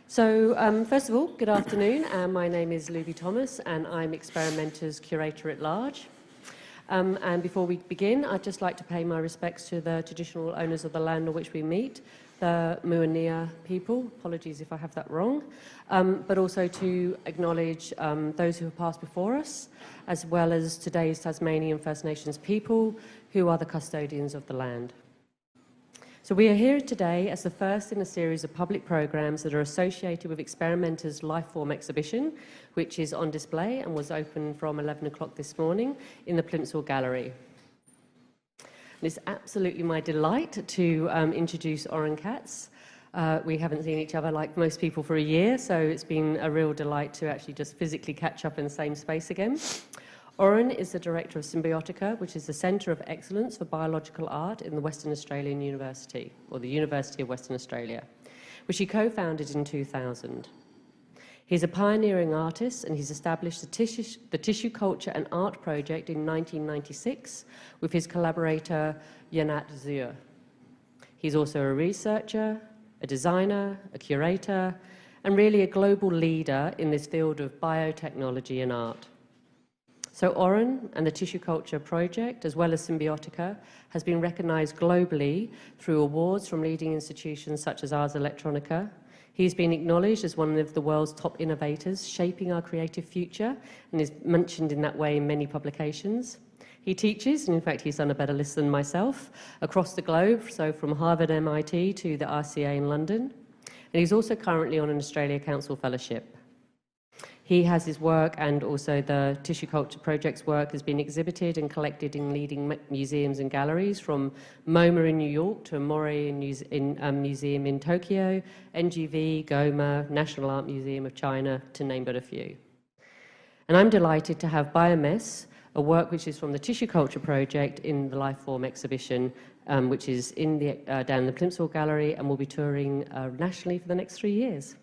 First of all, good afternoon. My name is Luby Thomas, and I'm Experimenta's curator at large. And before we begin, I'd just like to pay my respects to the traditional owners of the land on which we meet, the Muania people. Apologies if I have that wrong. But also to acknowledge those who have passed before us, as well as today's Tasmanian First Nations people, who are the custodians of the land. So we are here today as the first in a series of public programs that are associated with Experimenta's Life Form exhibition, which is on display and was open from 11 o'clock this morning in the Plimsoll Gallery. And it's absolutely my delight to introduce Oron Catts. We haven't seen each other like most people for a year, so it's been a real delight to actually just physically catch up in the same space again. Oron is the director of SymbioticA, which is the Centre of Excellence for Biological Art in the Western Australian University, or the University of Western Australia, which he co-founded in 2000. He's a pioneering artist, and he's established the Tissue Culture and Art Project in 1996 with his collaborator, Yanat Zur. He's also a researcher, a designer, a curator, and really a global leader in this field of biotechnology and art. So Oron and the Tissue Culture Project, as well as SymbioticA, has been recognised globally through awards from leading institutions such as ours, Electronica. He's been acknowledged as one of the world's top innovators, shaping our creative future, and is mentioned in that way in many publications. He teaches, and in fact he's done a better list than myself, across the globe, so from Harvard, MIT to the RCA in London. And he's also currently on an Australia Council Fellowship. He has his work, and also the Tissue Culture Project's work has been exhibited and collected in leading museums and galleries, from MoMA in New York to Mori Museum in Tokyo, NGV, GOMA, National Art Museum of China, to name but a few. And I'm delighted to have Biomess, a work which is from the Tissue Culture Project, in the Life Form exhibition, which is in down in the Plimsoll Gallery, and will be touring nationally for the next 3 years.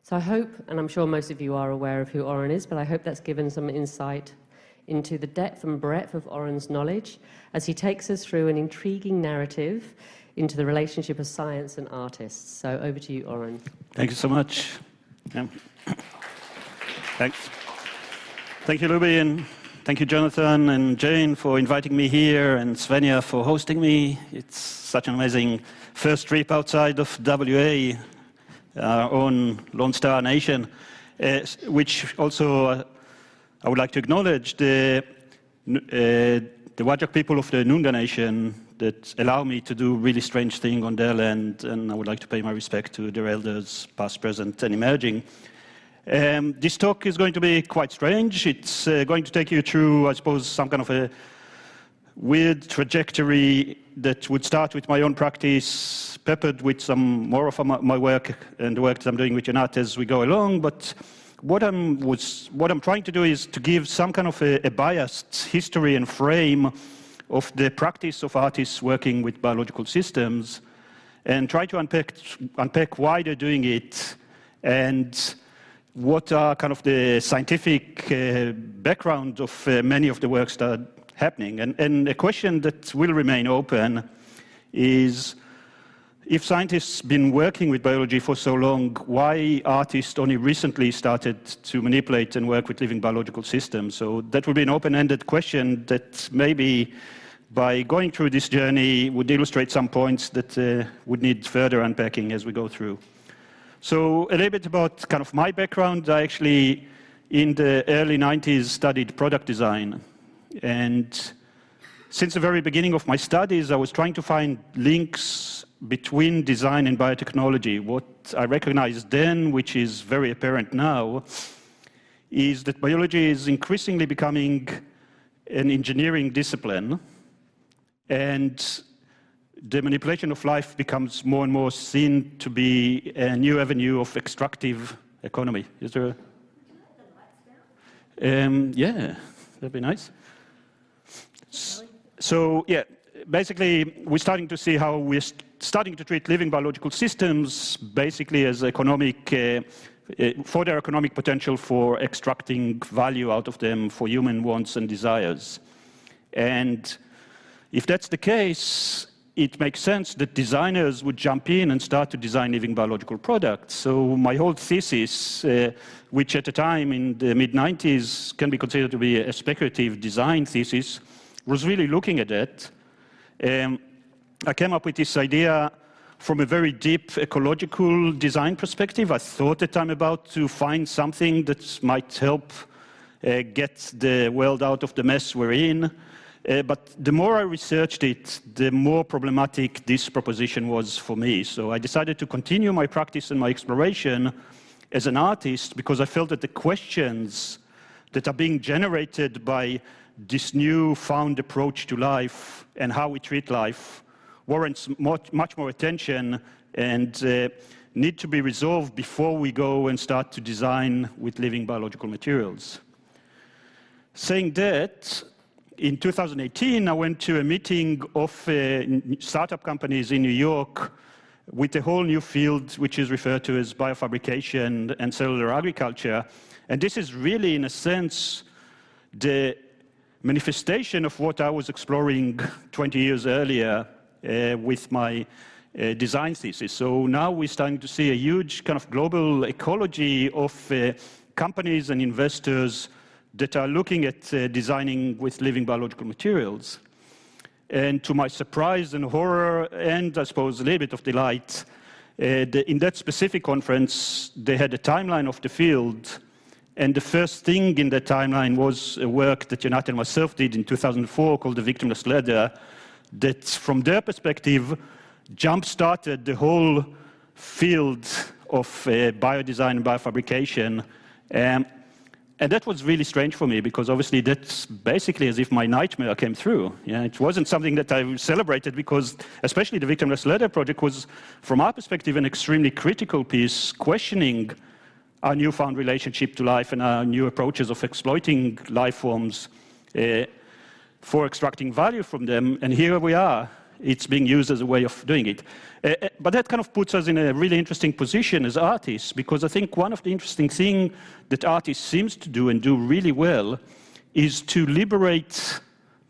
So I hope, and I'm sure most of you are aware of who Oron is, but I hope that's given some insight into the depth and breadth of Oron's knowledge as he takes us through an intriguing narrative into the relationship of science and artists. So over to you, Oron. Thank you so much. Yeah. Thanks. Thank you, Luby, and thank you, Jonathan and Jane, for inviting me here, and Svenja for hosting me. It's such an amazing first trip outside of WA. Our own Lone Star nation, which also I would like to acknowledge the Whadjuk people of the Noongar Nation that allow me to do really strange things on their land, and I would like to pay my respect to their elders, past, present, and emerging. This talk is going to be quite strange. It's going to take you through, I suppose, some kind of a weird trajectory that would start with my own practice, peppered with some more of my work and the work that I'm doing with Yanat as we go along. But what I'm trying to do is to give some kind of a biased history and frame of the practice of artists working with biological systems, and try to unpack why they're doing it, and what are kind of the scientific background of many of the works that are happening. And a question that will remain open is, if scientists have been working with biology for so long, why artists only recently started to manipulate and work with living biological systems? So that would be an open-ended question that maybe by going through this journey would illustrate some points that would need further unpacking as we go through. So a little bit about kind of my background. I actually, in the early 90s, studied product design. And since the very beginning of my studies, I was trying to find links between design and biotechnology. What I recognized then, which is very apparent now, is that biology is increasingly becoming an engineering discipline, and the manipulation of life becomes more and more seen to be a new avenue of extractive economy. Is there yeah, that'd be nice. So yeah, basically we're starting to see how we're starting to treat living biological systems basically as economic, for their economic potential for extracting value out of them for human wants and desires. And if that's the case, it makes sense that designers would jump in and start to design living biological products. So my whole thesis, which at the time in the mid-90s can be considered to be a speculative design thesis, was really looking at that. I came up with this idea from a very deep ecological design perspective. I thought that I'm about to find something that might help get the world out of the mess we're in. But the more I researched it, the more problematic this proposition was for me. So I decided to continue my practice and my exploration as an artist because I felt that the questions that are being generated by this new-found approach to life and how we treat life warrants much more attention and need to be resolved before we go and start to design with living biological materials. Saying that, in 2018, I went to a meeting of startup companies in New York with a whole new field, which is referred to as biofabrication and cellular agriculture. And this is really, in a sense, the manifestation of what I was exploring 20 years earlier with my design thesis. So now we're starting to see a huge kind of global ecology of companies and investors that are looking at designing with living biological materials. And to my surprise and horror, and I suppose a little bit of delight, in that specific conference, they had a timeline of the field, and the first thing in the timeline was a work that Jonathan and myself did in 2004 called the Victimless Ladder, that from their perspective, jump-started the whole field of biodesign and biofabrication. And that was really strange for me because obviously that's basically as if my nightmare came true. Yeah, it wasn't something that I celebrated because especially the Victimless Ladder project was, from our perspective, an extremely critical piece questioning our newfound relationship to life and our new approaches of exploiting life forms for extracting value from them. And here we are. It's being used as a way of doing it. But that kind of puts us in a really interesting position as artists, because I think one of the interesting things that artists seems to do and do really well is to liberate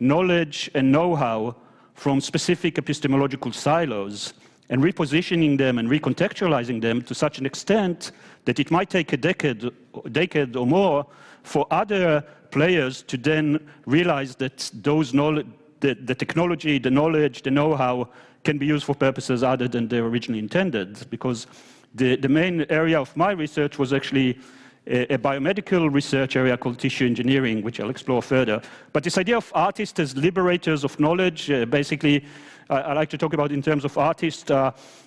knowledge and know-how from specific epistemological silos and repositioning them and recontextualizing them to such an extent that it might take a decade or more for other players to then realize that those knowledge, the technology, the knowledge, the know-how can be used for purposes other than they were originally intended. Because the main area of my research was actually a biomedical research area called tissue engineering, which I'll explore further. But this idea of artists as liberators of knowledge, basically, I like to talk about in terms of artists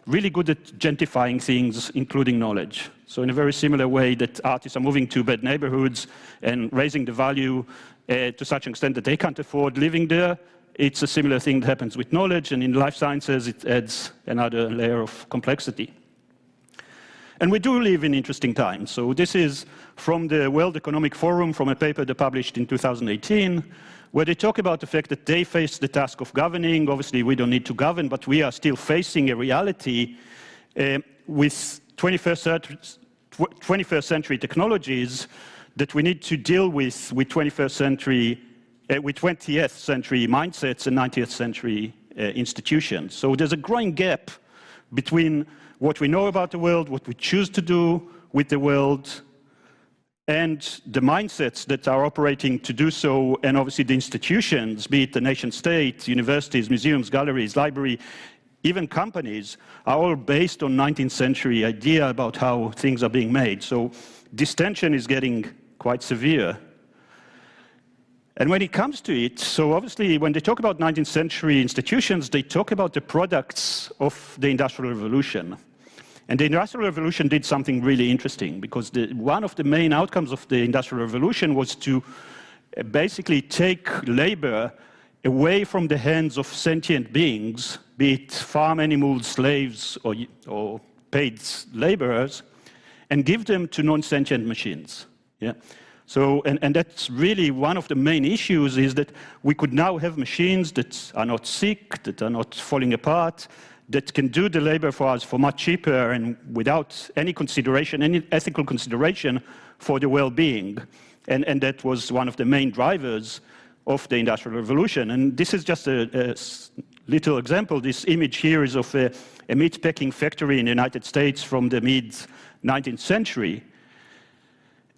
really good at gentrifying things, including knowledge. So in a very similar way that artists are moving to bad neighborhoods and raising the value to such an extent that they can't afford living there, it's a similar thing that happens with knowledge, and in life sciences it adds another layer of complexity. And we do live in interesting times. So this is from the World Economic Forum, from a paper they published in 2018, where they talk about the fact that they face the task of governing. Obviously, we don't need to govern, but we are still facing a reality with 21st century technologies that we need to deal with 20th century mindsets and 19th century institutions. So there's a growing gap between what we know about the world, what we choose to do with the world, and the mindsets that are operating to do so, and obviously the institutions, be it the nation state, universities, museums, galleries, library, even companies, are all based on 19th century idea about how things are being made. So this tension is getting quite severe. And when it comes to it, so obviously when they talk about 19th century institutions, they talk about the products of the Industrial Revolution. And the Industrial Revolution did something really interesting, because one of the main outcomes of the Industrial Revolution was to basically take labor away from the hands of sentient beings, be it farm animals, slaves, or paid laborers, and give them to non-sentient machines. Yeah? So, and that's really one of the main issues, is that we could now have machines that are not sick, that are not falling apart, that can do the labor for us for much cheaper and without any consideration, any ethical consideration for the well-being. And that was one of the main drivers of the Industrial Revolution. And this is just a little example. This image here is of a meat packing factory in the United States from the mid-19th century.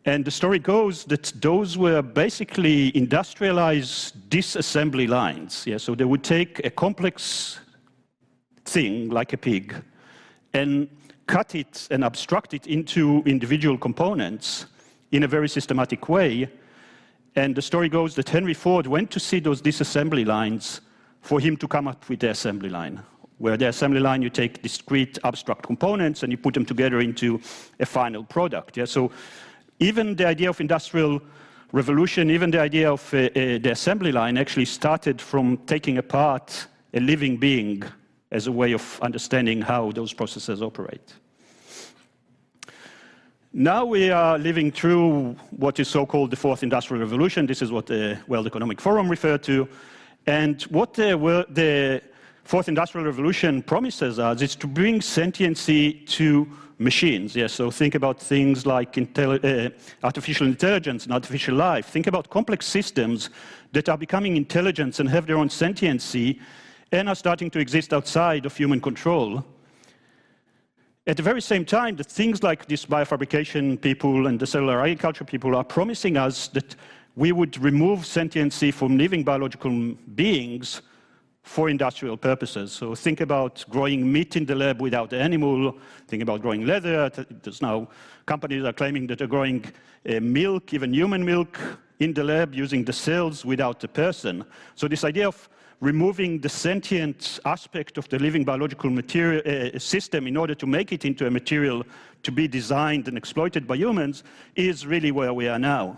And the story goes that those were basically industrialized disassembly lines. Yeah, so they would take a complex thing, like a pig, and cut it and abstract it into individual components in a very systematic way. And the story goes that Henry Ford went to see those disassembly lines for him to come up with the assembly line, where the assembly line, you take discrete abstract components and you put them together into a final product. Yeah? So even the idea of industrial revolution, even the idea of the assembly line actually started from taking apart a living being as a way of understanding how those processes operate. Now we are living through what is so-called the Fourth Industrial Revolution. This is what the World Economic Forum referred to. And what the Fourth Industrial Revolution promises us is to bring sentiency to machines. Yeah, so think about things like artificial intelligence and artificial life. Think about complex systems that are becoming intelligent and have their own sentiency and are starting to exist outside of human control. At the very same time, that things like this biofabrication people and the cellular agriculture people are promising us that we would remove sentiency from living biological beings for industrial purposes. So think about growing meat in the lab without the animal, think about growing leather. There's now companies that are claiming that they're growing milk, even human milk, in the lab using the cells without the person. So this idea of removing the sentient aspect of the living biological material system in order to make it into a material to be designed and exploited by humans is really where we are now.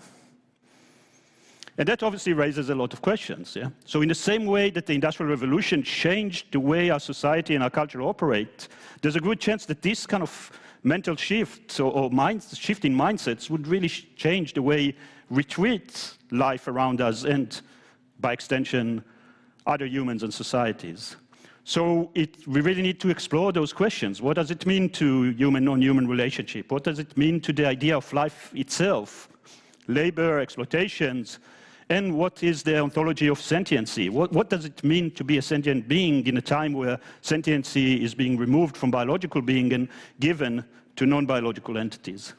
And that obviously raises a lot of questions. Yeah? So in the same way that the Industrial Revolution changed the way our society and our culture operate, there's a good chance that this kind of mental shift or shift in mindsets would really change the way we treat life around us and, by extension, other humans and societies. So we really need to explore those questions. What does it mean to human-non-human relationship? What does it mean to the idea of life itself? Labor, exploitations, and what is the ontology of sentiency? What does it mean to be a sentient being in a time where sentiency is being removed from biological being and given to non-biological entities?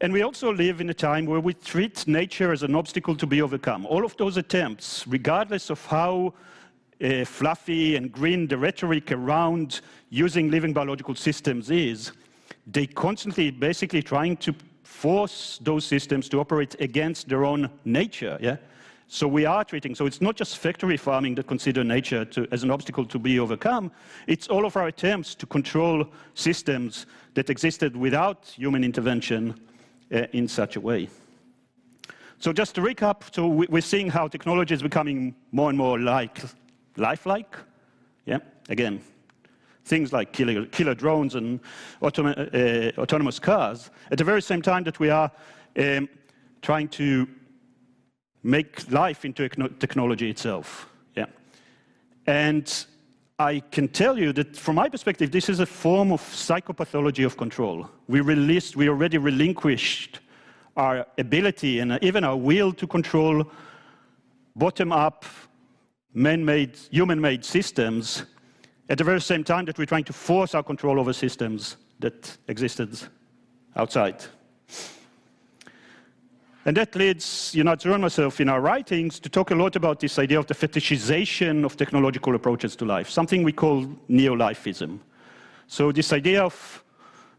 And we also live in a time where we treat nature as an obstacle to be overcome. All of those attempts, regardless of how fluffy and green the rhetoric around using living biological systems is, they constantly basically trying to force those systems to operate against their own nature. Yeah? So we are treating, so it's not just factory farming that consider nature as an obstacle to be overcome, it's all of our attempts to control systems that existed without human intervention in such a way. So just to recap, so we're seeing how technology is becoming more and more lifelike. Yeah, again, things like killer drones and autonomous cars, at the very same time that we are trying to make life into technology itself. Yeah. And I can tell you that from my perspective, this is a form of psychopathology of control. We already relinquished our ability and even our will to control bottom-up, man-made, human-made systems at the very same time that we're trying to force our control over systems that existed outside. And that leads Zero and myself in our writings to talk a lot about this idea of the fetishization of technological approaches to life, something we call Neolifeism. So this idea of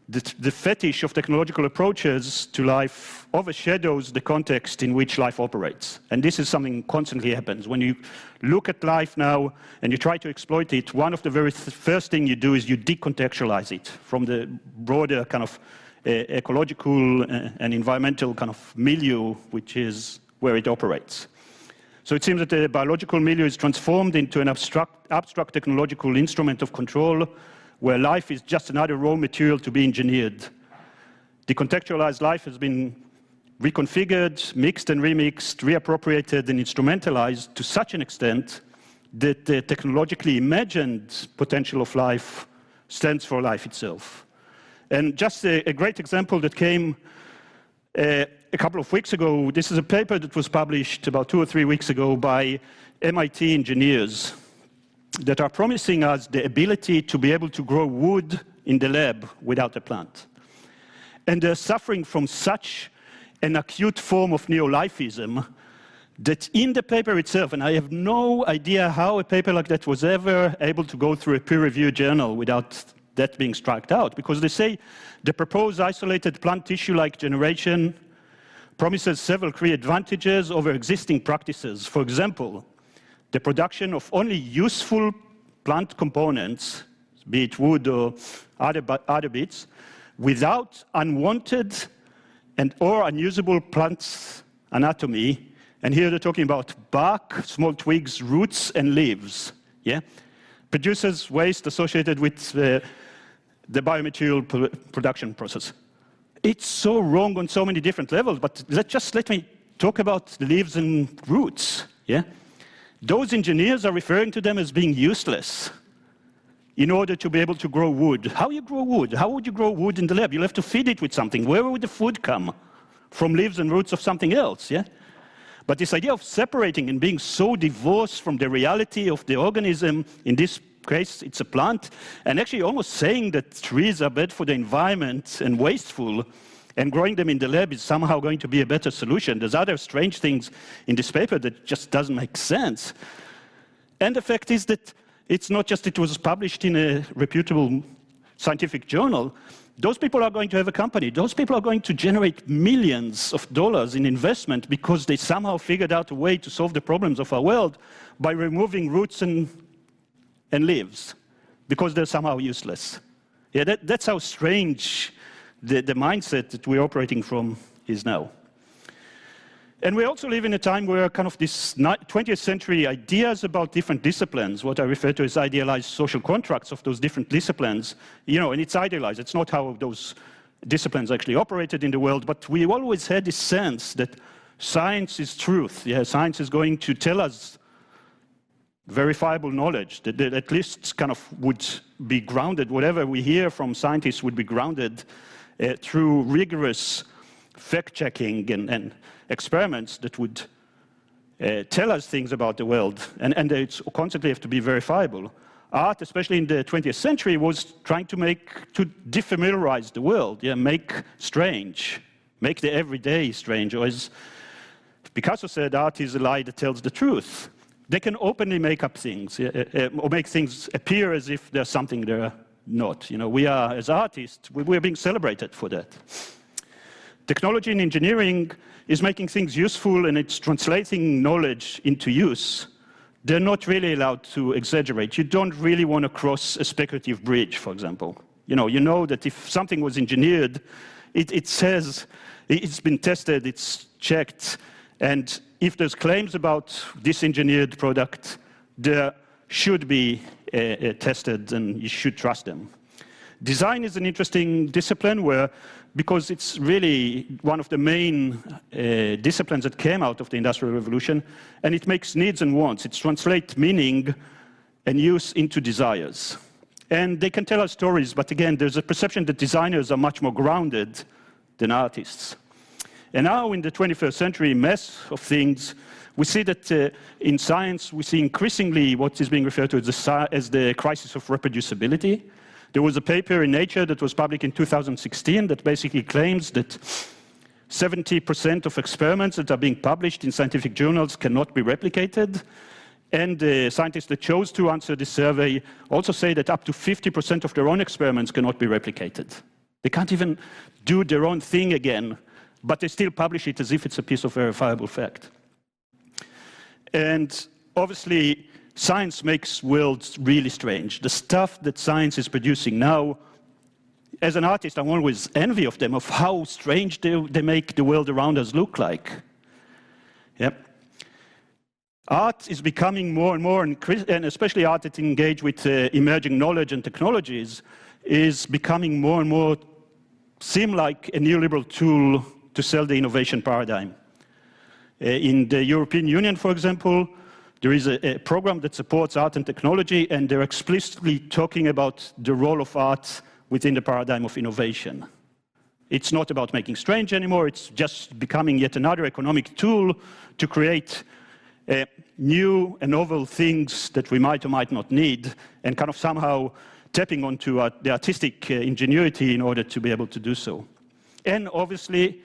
the fetish of technological approaches to life overshadows the context in which life operates. And this is something constantly happens. When you look at life now and you try to exploit it, one of the very first things you do is you decontextualize it from the broader kind of ecological and environmental kind of milieu, which is where it operates. So it seems that the biological milieu is transformed into an abstract technological instrument of control, where life is just another raw material to be engineered. Decontextualized life has been reconfigured, mixed and remixed, reappropriated and instrumentalized to such an extent that the technologically imagined potential of life stands for life itself. And just a great example that came a couple of weeks ago, this is a paper that was published about 2 or 3 weeks ago by MIT engineers. that are promising us the ability to be able to grow wood in the lab without a plant. And they're suffering from such an acute form of Neolifeism that in the paper itself, and I have no idea how a paper like that was ever able to go through a peer-reviewed journal without that being struck out, because they say the proposed isolated plant tissue-like generation promises several key advantages over existing practices. For example, the production of only useful plant components, be it wood or other bits, without unwanted and or unusable plant anatomy. And here they're talking about bark, small twigs, roots, and leaves. Yeah? Produces waste associated with the biomaterial production process. It's so wrong on so many different levels, but let me talk about the leaves and roots. Yeah? Those engineers are referring to them as being useless in order to be able to grow wood. How you grow wood? How would you grow wood in the lab? You'll have to feed it with something. Where would the food come? From leaves and roots of something else, yeah? But this idea of separating and being so divorced from the reality of the organism, in this case, it's a plant, and actually almost saying that trees are bad for the environment and wasteful, and growing them in the lab is somehow going to be a better solution. There's other strange things in this paper that just doesn't make sense. And the fact is that it's not just it was published in a reputable scientific journal. Those people are going to have a company. Those people are going to generate millions of dollars in investment because they somehow figured out a way to solve the problems of our world by removing roots and leaves, because they're somehow useless. Yeah, that's how strange the mindset that we're operating from is now. And we also live in a time where kind of this 20th century ideas about different disciplines, what I refer to as idealized social contracts of those different disciplines, you know, and it's idealized. It's not how those disciplines actually operated in the world, but we always had this sense that science is truth. Yeah, science is going to tell us verifiable knowledge, that at least kind of would be grounded. Whatever we hear from scientists would be grounded through rigorous fact-checking and experiments that would tell us things about the world, and they constantly have to be verifiable. Art, especially in the 20th century, was trying to defamiliarize the world, yeah, make strange, make the everyday strange. Or as Picasso said, art is a lie that tells the truth. They can openly make up things, or make things appear as if there's something they're not. You know, we are, as artists, we're being celebrated for that. Technology and engineering is making things useful, and it's translating knowledge into use. They're not really allowed to exaggerate. You don't really want to cross a speculative bridge, for example. You know that if something was engineered, it says it's been tested, it's checked, and if there's claims about this engineered product, they should be tested, and you should trust them. Design is an interesting discipline because it's really one of the main disciplines that came out of the Industrial Revolution, and it makes needs and wants. It translates meaning and use into desires. And they can tell us stories, but again, there's a perception that designers are much more grounded than artists. And now in the 21st century mess of things, we see that in science, we see increasingly what is being referred to as the crisis of reproducibility. There was a paper in Nature that was published in 2016 that basically claims that 70% of experiments that are being published in scientific journals cannot be replicated. And the scientists that chose to answer this survey also say that up to 50% of their own experiments cannot be replicated. They can't even do their own thing again, but they still publish it as if it's a piece of verifiable fact. And obviously, science makes worlds really strange. The stuff that science is producing now, as an artist, I'm always envy of them, of how strange they make the world around us look like. Yep. Art is becoming more and more, and especially art that engage with emerging knowledge and technologies, is becoming more and more seem like a neoliberal tool to sell the innovation paradigm. In the European Union, for example, there is a program that supports art and technology, and they're explicitly talking about the role of art within the paradigm of innovation. It's not about making strange anymore, it's just becoming yet another economic tool to create new and novel things that we might or might not need, and kind of somehow tapping onto the artistic ingenuity in order to be able to do so. And obviously,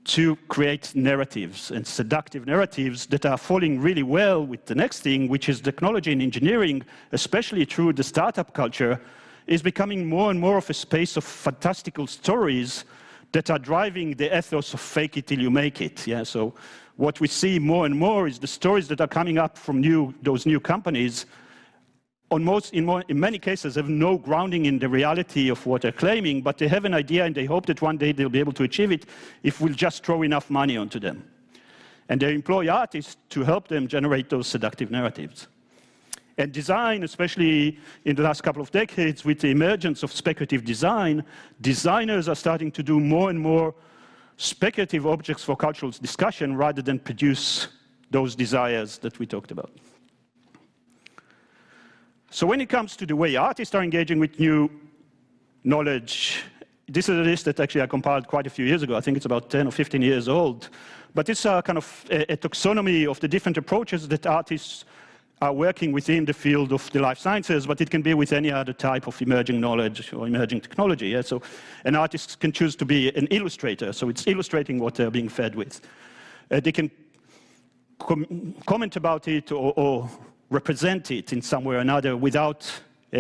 to create narratives and seductive narratives that are falling really well with the next thing, which is technology and engineering, especially through the startup culture, is becoming more and more of a space of fantastical stories that are driving the ethos of fake it till you make it. Yeah, so what we see more and more is the stories that are coming up from those new companies in many cases have no grounding in the reality of what they're claiming, but they have an idea and they hope that one day they'll be able to achieve it if we'll just throw enough money onto them. And they employ artists to help them generate those seductive narratives. And design, especially in the last couple of decades with the emergence of speculative design, designers are starting to do more and more speculative objects for cultural discussion rather than produce those desires that we talked about. So when it comes to the way artists are engaging with new knowledge, this is a list that actually I compiled quite a few years ago. I think it's about 10 or 15 years old. But it's a kind of a taxonomy of the different approaches that artists are working within the field of the life sciences, but it can be with any other type of emerging knowledge or emerging technology. Yeah? So an artist can choose to be an illustrator, so it's illustrating what they're being fed with. They can comment about it or represent it in some way or another without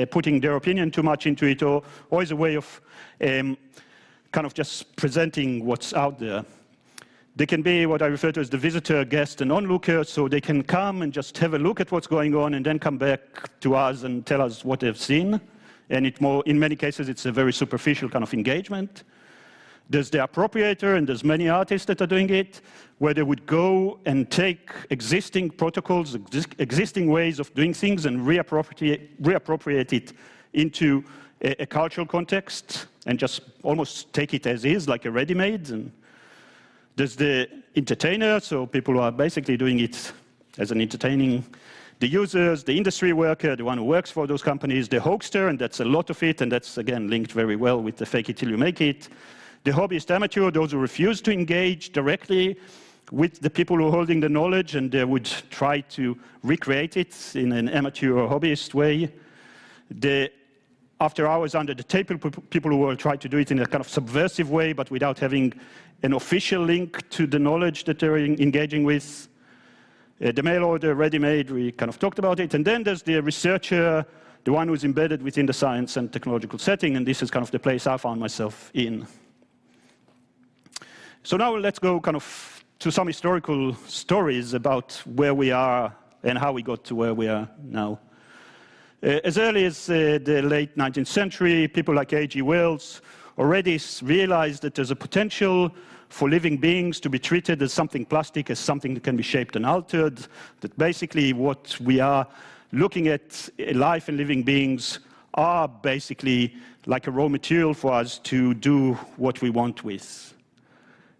putting their opinion too much into it, or as a way of kind of just presenting what's out there. They can be what I refer to as the visitor, guest, and onlooker, so they can come and just have a look at what's going on and then come back to us and tell us what they've seen. And in many cases, it's a very superficial kind of engagement. There's the appropriator, and there's many artists that are doing it, where they would go and take existing protocols, existing ways of doing things, and reappropriate it into a cultural context, and just almost take it as is, like a ready-made. And there's the entertainer, so people who are basically doing it as an entertaining the users, the industry worker, the one who works for those companies, the hoaxer, and that's a lot of it, and that's, again, linked very well with the fake it till you make it. The hobbyist amateur, those who refuse to engage directly with the people who are holding the knowledge, and they would try to recreate it in an amateur or hobbyist way. The after hours under the table, people who will try to do it in a kind of subversive way, but without having an official link to the knowledge that they're engaging with. The mail order, ready-made, we kind of talked about it. And then there's the researcher, the one who's embedded within the science and technological setting, and this is kind of the place I found myself in. So now let's go kind of to some historical stories about where we are and how we got to where we are now. As early as the late 19th century, people like A.G. Wells already realized that there's a potential for living beings to be treated as something plastic, as something that can be shaped and altered, that basically what we are looking at, life and living beings, are basically like a raw material for us to do what we want with.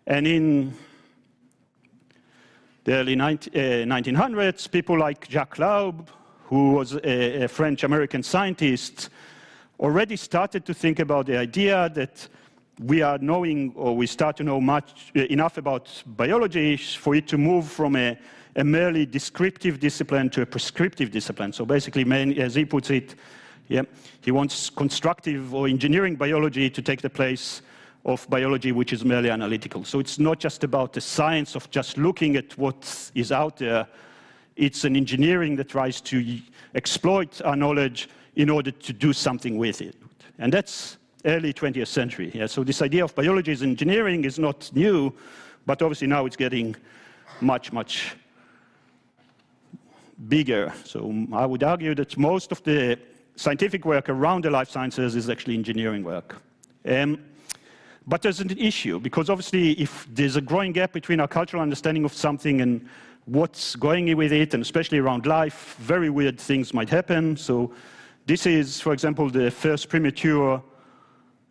And in the early 1900s, people like Jacques Laub, who was a French-American scientist, already started to think about the idea that we are knowing, or we start to know enough about biology for it to move from a merely descriptive discipline to a prescriptive discipline. So basically, as he puts it, yeah, he wants constructive or engineering biology to take the place of biology, which is merely analytical. So it's not just about the science of just looking at what is out there. It's an engineering that tries to exploit our knowledge in order to do something with it. And that's early 20th century. Yeah? So this idea of biology as engineering is not new, but obviously now it's getting much, much bigger. So I would argue that most of the scientific work around the life sciences is actually engineering work. But there's an issue, because obviously if there's a growing gap between our cultural understanding of something and what's going with it, and especially around life, very weird things might happen. So this is, for example, the first premature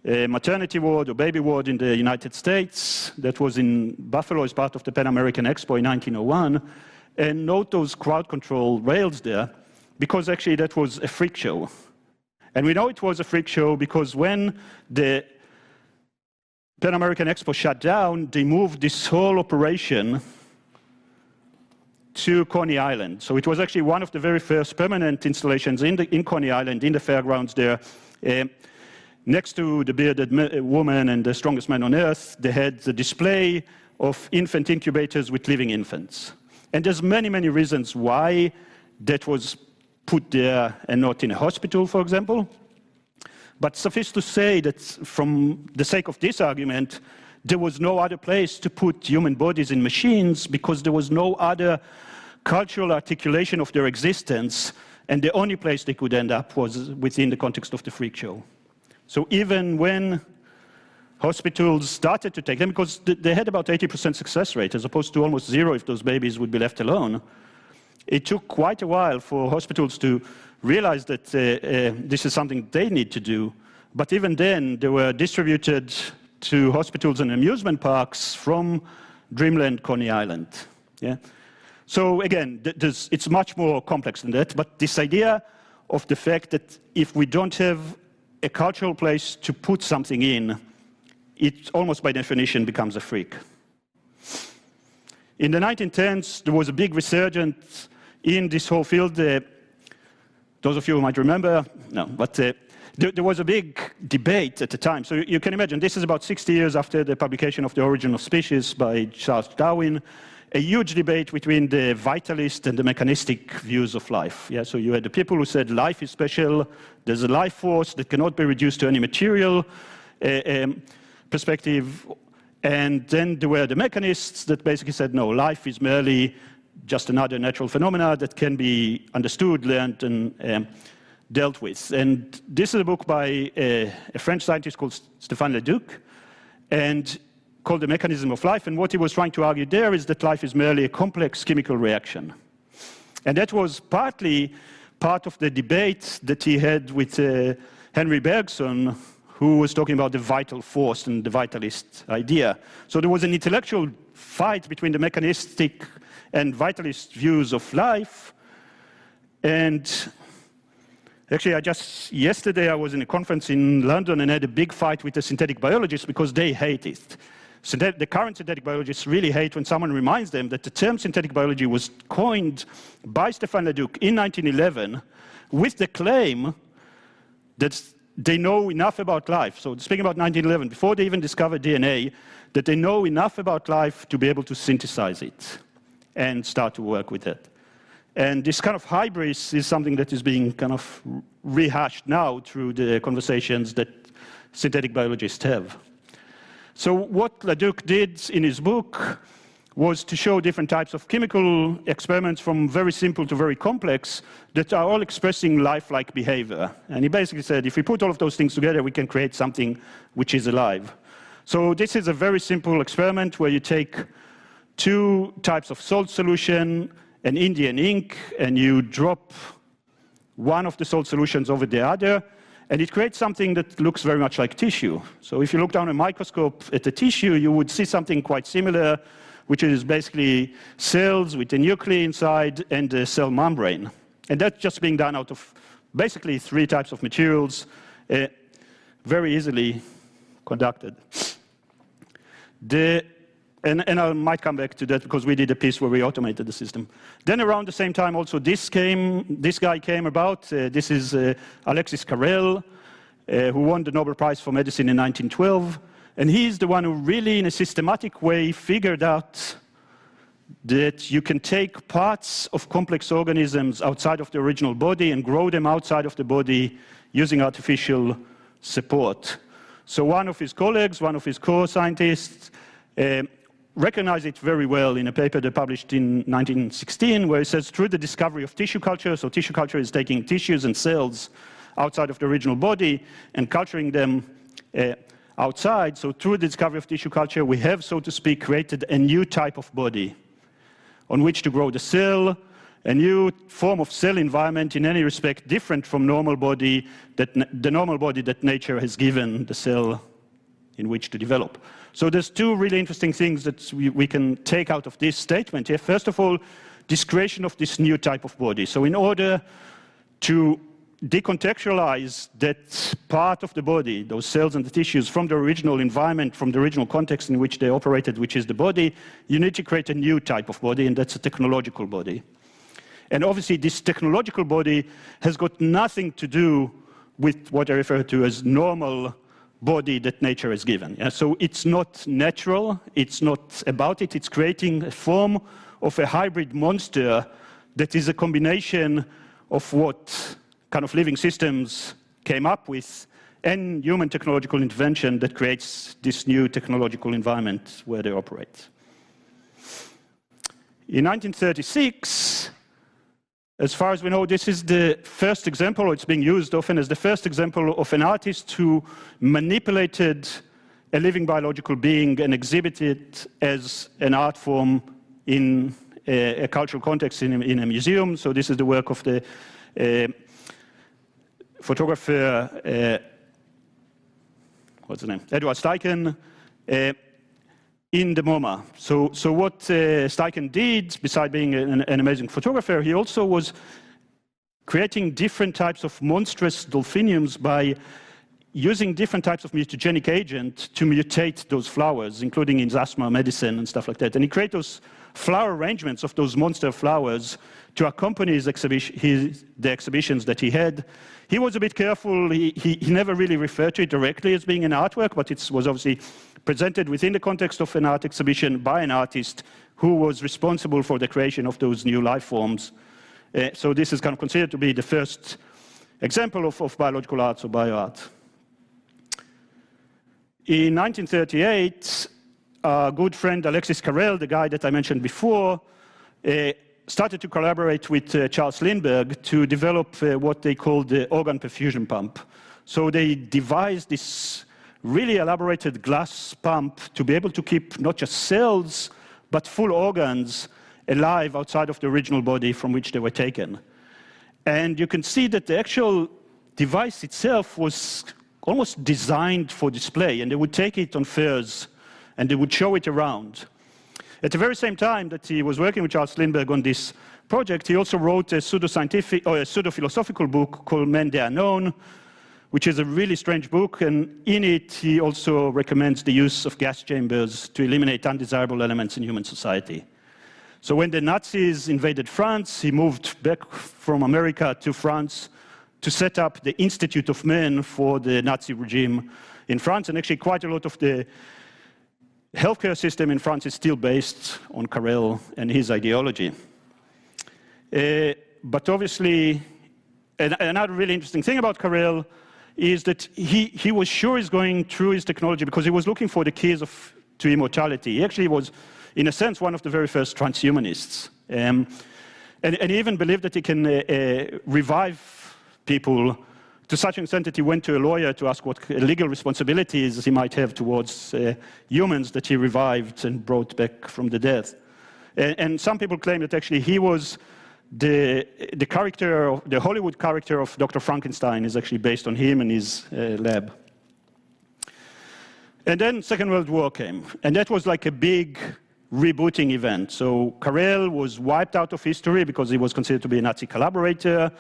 maternity ward or baby ward in the United States that was in Buffalo as part of the Pan American Expo in 1901. And note those crowd control rails there, because actually that was a freak show. And we know it was a freak show because when the Pan American Expo shut down, they moved this whole operation to Coney Island. So it was actually one of the very first permanent installations in Coney Island, in the fairgrounds there. Next to the bearded woman and the strongest man on earth, they had the display of infant incubators with living infants. And there's many, many reasons why that was put there and not in a hospital, for example. But suffice to say that from the sake of this argument, there was no other place to put human bodies in machines because there was no other cultural articulation of their existence, and the only place they could end up was within the context of the freak show. So even when hospitals started to take them, because they had about 80% success rate, as opposed to almost zero if those babies would be left alone, it took quite a while for hospitals to realize that this is something they need to do. But even then, they were distributed to hospitals and amusement parks from Dreamland, Coney Island. Yeah? So again, it's much more complex than that, but this idea of the fact that if we don't have a cultural place to put something in, it almost by definition becomes a freak. In the 1910s, there was a big resurgence in this whole field. Those of you who might remember, no, but there was a big debate at the time. So you can imagine, this is about 60 years after the publication of The Origin of Species by Charles Darwin, a huge debate between the vitalist and the mechanistic views of life. Yeah, so you had the people who said life is special, there's a life force that cannot be reduced to any material perspective, and then there were the mechanists that basically said, no, life is merely just another natural phenomena that can be understood, learned, and dealt with. And this is a book by a French scientist called Stéphane Leduc, and called The Mechanism of Life. And what he was trying to argue there is that life is merely a complex chemical reaction. And that was partly part of the debate that he had with Henry Bergson, who was talking about the vital force and the vitalist idea. So there was an intellectual fight between the mechanistic and vitalist views of life. And actually, yesterday I was in a conference in London and had a big fight with the synthetic biologists because they hate it. So the current synthetic biologists really hate when someone reminds them that the term synthetic biology was coined by Stéphane Leduc in 1911 with the claim that they know enough about life. So speaking about 1911, before they even discovered DNA, that they know enough about life to be able to synthesize it and start to work with it. And this kind of hybris is something that is being kind of rehashed now through the conversations that synthetic biologists have. So what Leduc did in his book was to show different types of chemical experiments from very simple to very complex that are all expressing lifelike behavior. And he basically said, if we put all of those things together, we can create something which is alive. So this is a very simple experiment where you take two types of salt solution, an Indian ink, and you drop one of the salt solutions over the other, and it creates something that looks very much like tissue. So if you look down a microscope at the tissue, you would see something quite similar, which is basically cells with a nuclei inside and a cell membrane. And that's just being done out of basically three types of materials, very easily conducted. And I might come back to that because we did a piece where we automated the system. Then around the same time also this guy came about. This is Alexis Carrel, who won the Nobel Prize for Medicine in 1912. And he's the one who really, in a systematic way, figured out that you can take parts of complex organisms outside of the original body and grow them outside of the body using artificial support. So one of his colleagues, one of his co-scientists, recognized it very well in a paper they published in 1916, where he says, through the discovery of tissue culture, so tissue culture is taking tissues and cells outside of the original body and culturing them outside. So through the discovery of tissue culture, we have, so to speak, created a new type of body on which to grow the cell, a new form of cell environment in any respect different from normal body, the normal body that nature has given the cell in which to develop. So there's two really interesting things that we can take out of this statement here. First of all, this creation of this new type of body. So in order to decontextualize that part of the body, those cells and the tissues, from the original environment, from the original context in which they operated, which is the body, you need to create a new type of body, and that's a technological body. And obviously, this technological body has got nothing to do with what I refer to as normal body that nature has given. Yeah? So it's not natural, it's not about it, it's creating a form of a hybrid monster that is a combination of what kind of living systems came up with and human technological intervention that creates this new technological environment where they operate. In 1936, as far as we know, this is the first example, or it's being used often as the first example of an artist who manipulated a living biological being and exhibited it as an art form in a cultural context in a museum. So this is the work of the photographer, what's his name? Edward Steichen, in the MoMA. So what Steichen did, besides being an amazing photographer, he also was creating different types of monstrous delphiniums by using different types of mutagenic agent to mutate those flowers, including in asthma medicine and stuff like that. And he created those flower arrangements of those monster flowers to accompany the exhibitions that he had. He was a bit careful. He never really referred to it directly as being an artwork, but it was obviously presented within the context of an art exhibition by an artist who was responsible for the creation of those new life forms. So this is kind of considered to be the first example of biological arts or bioart. In 1938, our good friend Alexis Carrel, the guy that I mentioned before, started to collaborate with Charles Lindbergh to develop what they called the organ perfusion pump. So they devised this really elaborated glass pump to be able to keep not just cells, but full organs alive outside of the original body from which they were taken. And you can see that the actual device itself was almost designed for display, and they would take it on fairs, and they would show it around. At the very same time that he was working with Charles Lindbergh on this project, he also wrote a pseudo-scientific or a pseudo-philosophical book called Men the Unknown, which is a really strange book, and in it he also recommends the use of gas chambers to eliminate undesirable elements in human society. So when the Nazis invaded France, he moved back from America to France to set up the Institute of Men for the Nazi regime in France, and actually quite a lot of the healthcare system in France is still based on Carrel and his ideology. But obviously, another really interesting thing about Carrel is that he was sure he's going through his technology because he was looking for the keys to immortality. He actually was, in a sense, one of the very first transhumanists. And he even believed that he can revive people to such an extent that he went to a lawyer to ask what legal responsibilities he might have towards humans that he revived and brought back from the dead. And some people claim that actually he was the character, the Hollywood character of Dr. Frankenstein is actually based on him and his lab. And then Second World War came, and that was like a big rebooting event. So Carrel was wiped out of history because he was considered to be a Nazi collaborator.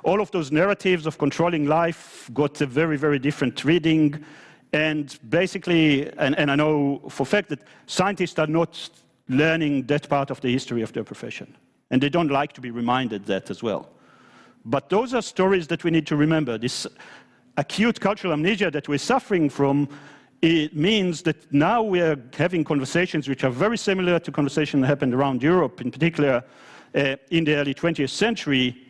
All of those narratives of controlling life got a very, very different reading. And basically, and I know for a fact that scientists are not learning that part of the history of their profession. And they don't like to be reminded that as well. But those are stories that we need to remember. This acute cultural amnesia that we're suffering from, it means that now we are having conversations which are very similar to conversations that happened around Europe, in particular in the early 20th century.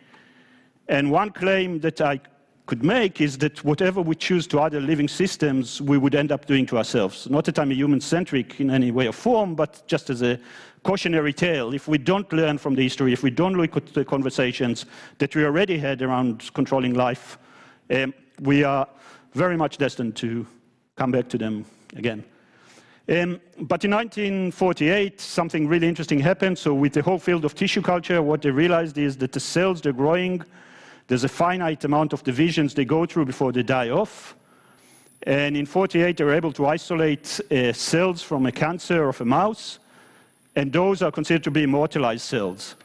And one claim that I could make is that whatever we choose to other living systems, we would end up doing to ourselves. Not that I'm a human-centric in any way or form, but just as a cautionary tale. If we don't learn from the history, if we don't look at the conversations that we already had around controlling life, we are very much destined to come back to them again. But in 1948, something really interesting happened. So with the whole field of tissue culture, what they realized is that the cells, they're growing. There's a finite amount of divisions they go through before they die off. And in 48, they were able to isolate cells from a cancer of a mouse. And those are considered to be immortalized cells.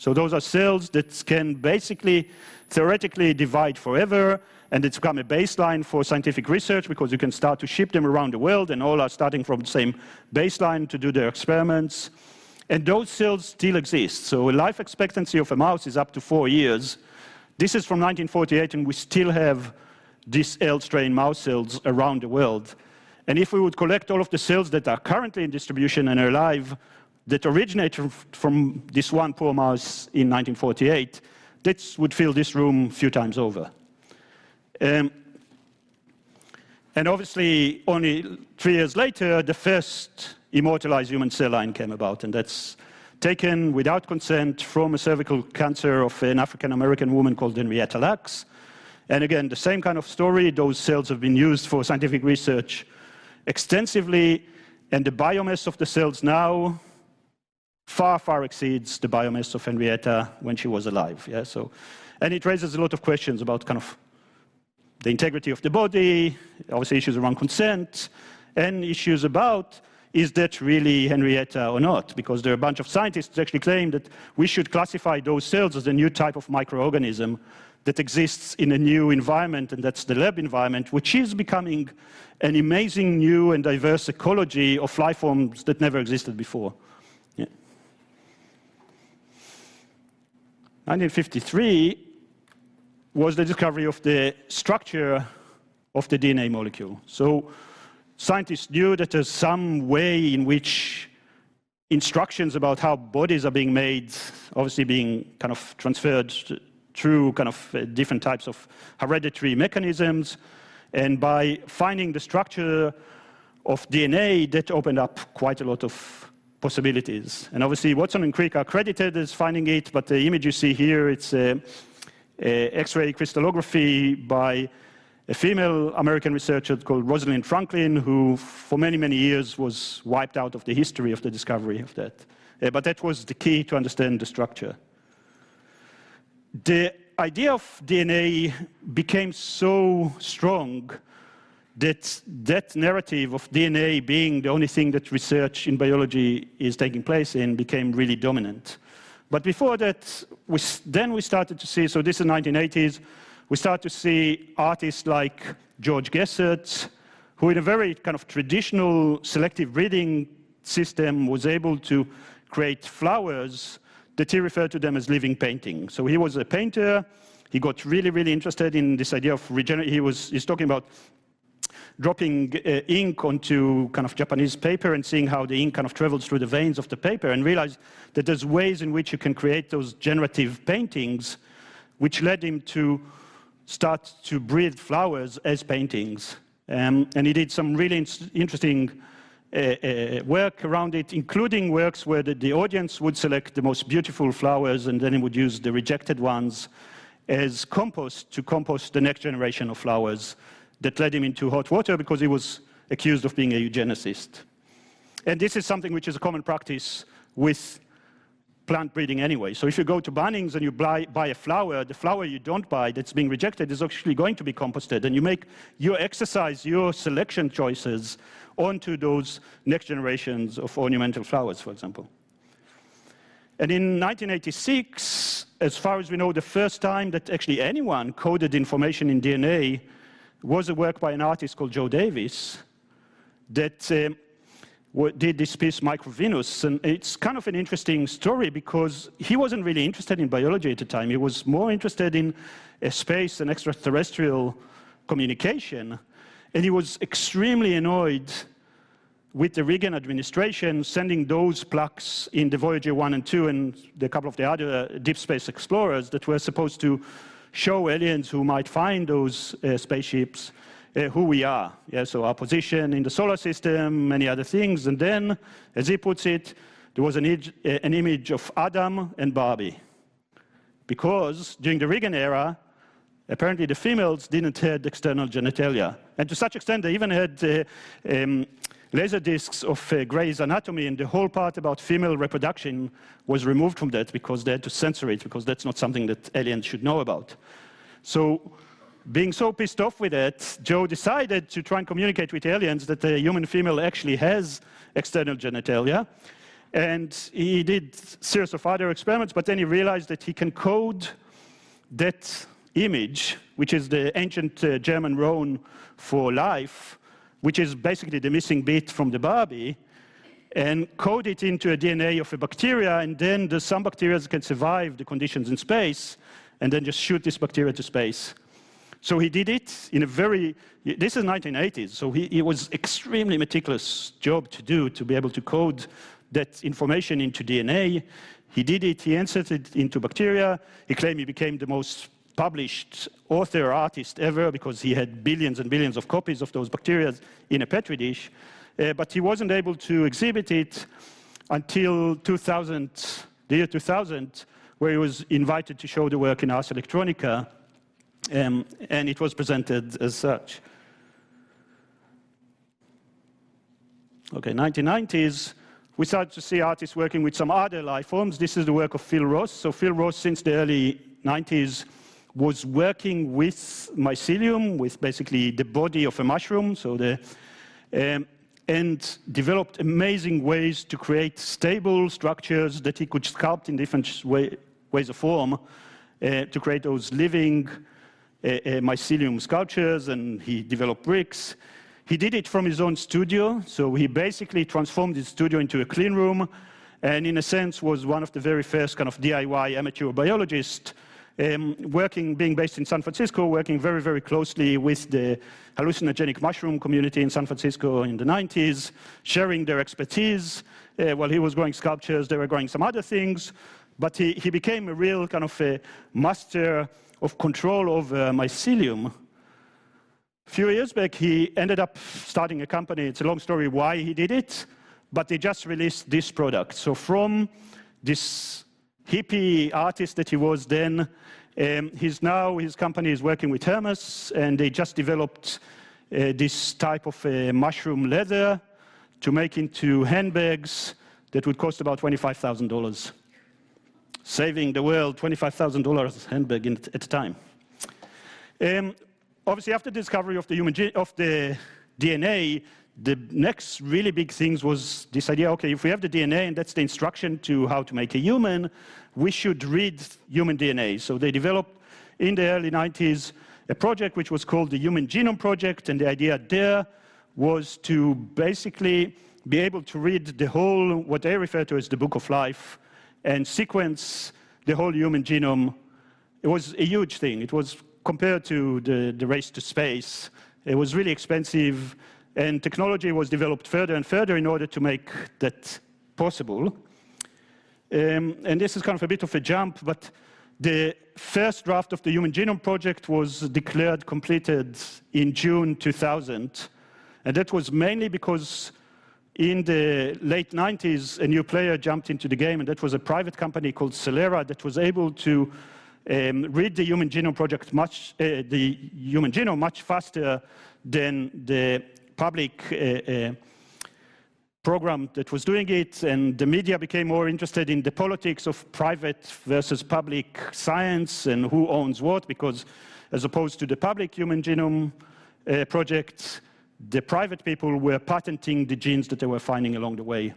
So those are cells that can basically, theoretically, divide forever, and it's become a baseline for scientific research because you can start to ship them around the world, and all are starting from the same baseline to do their experiments. And those cells still exist. So a life expectancy of a mouse is up to 4 years. This is from 1948, and we still have these L-strain mouse cells around the world. And if we would collect all of the cells that are currently in distribution and are alive, that originate from this one poor mouse in 1948, that would fill this room a few times over. And obviously, only 3 years later, the first immortalized human cell line came about, and that's taken without consent from a cervical cancer of an African-American woman called Henrietta Lacks. And again, the same kind of story. Those cells have been used for scientific research extensively, and the biomass of the cells now far, far exceeds the biomass of Henrietta when she was alive. Yeah, and it raises a lot of questions about kind of the integrity of the body, obviously issues around consent, and issues about, is that really Henrietta or not? Because there are a bunch of scientists that actually claim that we should classify those cells as a new type of microorganism that exists in a new environment, and that's the lab environment, which is becoming an amazing new and diverse ecology of life forms that never existed before. Yeah. 1953 was the discovery of the structure of the DNA molecule. So scientists knew that there's some way in which instructions about how bodies are being made, obviously being kind of transferred through kind of different types of hereditary mechanisms. And by finding the structure of DNA, that opened up quite a lot of possibilities. And obviously, Watson and Crick are credited as finding it, but the image you see here, it's X-ray crystallography by a female American researcher called Rosalind Franklin, who for many, many years was wiped out of the history of the discovery of that. But that was the key to understand the structure. The idea of DNA became so strong that that narrative of DNA being the only thing that research in biology is taking place in became really dominant. But before that, then we started to see, so this is the 1980s, we started to see artists like George Gessert, who in a very kind of traditional selective breeding system was able to create flowers that he referred to them as living paintings. So he was a painter. He got really, really interested in this idea of regeneration. He's talking about dropping ink onto kind of Japanese paper and seeing how the ink kind of travels through the veins of the paper, and realized that there's ways in which you can create those generative paintings, which led him to start to breed flowers as paintings. And he did some really interesting work around it, including works where the audience would select the most beautiful flowers, and then he would use the rejected ones as compost to compost the next generation of flowers. That led him into hot water because he was accused of being a eugenicist. And this is something which is a common practice with plant breeding anyway. So if you go to Bunnings and you buy a flower, the flower you don't buy that's being rejected is actually going to be composted, and you exercise your selection choices onto those next generations of ornamental flowers, for example. And in 1986, as far as we know, the first time that actually anyone coded information in DNA was a work by an artist called Joe Davis that did this piece, Microvenus. And it's kind of an interesting story because he wasn't really interested in biology at the time. He was more interested in space and extraterrestrial communication. And he was extremely annoyed with the Reagan administration sending those plaques in the Voyager 1 and 2 and a couple of the other deep space explorers that were supposed to show aliens who might find those spaceships who we are. Yeah, so our position in the solar system, many other things. And then, as he puts it, there was an image of Adam and Barbie. Because during the Reagan era, apparently the females didn't have external genitalia. And to such extent, they even had laser discs of Grey's Anatomy, and the whole part about female reproduction was removed from that because they had to censor it, because that's not something that aliens should know about. So, being so pissed off with that, Joe decided to try and communicate with aliens that the human female actually has external genitalia. And he did a series of other experiments, but then he realized that he can code that image, which is the ancient German rune for life, which is basically the missing bit from the Barbie, and code it into a DNA of a bacteria, and then some bacteria can survive the conditions in space, and then just shoot this bacteria to space. So he did it in a this is 1980s, so it was extremely meticulous job to do, to be able to code that information into DNA. He did it, he inserted it into bacteria. He claimed he became the most published author, artist ever, because he had billions and billions of copies of those bacteria in a petri dish. But he wasn't able to exhibit it until the year 2000, where he was invited to show the work in Ars Electronica, and it was presented as such. Okay, 1990s, we started to see artists working with some other life forms. This is the work of Phil Ross. So Phil Ross, since the early 90s, was working with mycelium, with basically the body of a mushroom, and developed amazing ways to create stable structures that he could sculpt in different ways of form to create those living mycelium sculptures, and he developed bricks. He did it from his own studio, so he basically transformed his studio into a clean room, and in a sense was one of the very first kind of DIY amateur biologists, being based in San Francisco, working very, very closely with the hallucinogenic mushroom community in San Francisco in the 90s, sharing their expertise. While he was growing sculptures, they were growing some other things, but he became a real kind of a master of control over mycelium. A few years back, he ended up starting a company. It's a long story why he did it, but they just released this product. So from this hippie artist that he was then, his company is working with Hermes, and they just developed this type of mushroom leather to make into handbags that would cost about $25,000. Saving the world $25,000 handbag at the time. Obviously, after the discovery of the DNA, the next really big thing was this idea, okay, if we have the DNA and that's the instruction to how to make a human, we should read human DNA. So they developed in the early 90s a project which was called the Human Genome Project, and the idea there was to basically be able to read the whole, what they refer to as the Book of Life, and sequence the whole human genome. It was a huge thing. It was, compared to the race to space, it was really expensive, and technology was developed further and further in order to make that possible. And this is kind of a bit of a jump, but the first draft of the Human Genome Project was declared completed in June 2000, and that was mainly because in the late 90s, a new player jumped into the game, and that was a private company called Cellular that was able to read the Human Genome Project the human genome much faster than the public program that was doing it, and the media became more interested in the politics of private versus public science and who owns what, because as opposed to the public Human Genome Project, the private people were patenting the genes that they were finding along the way.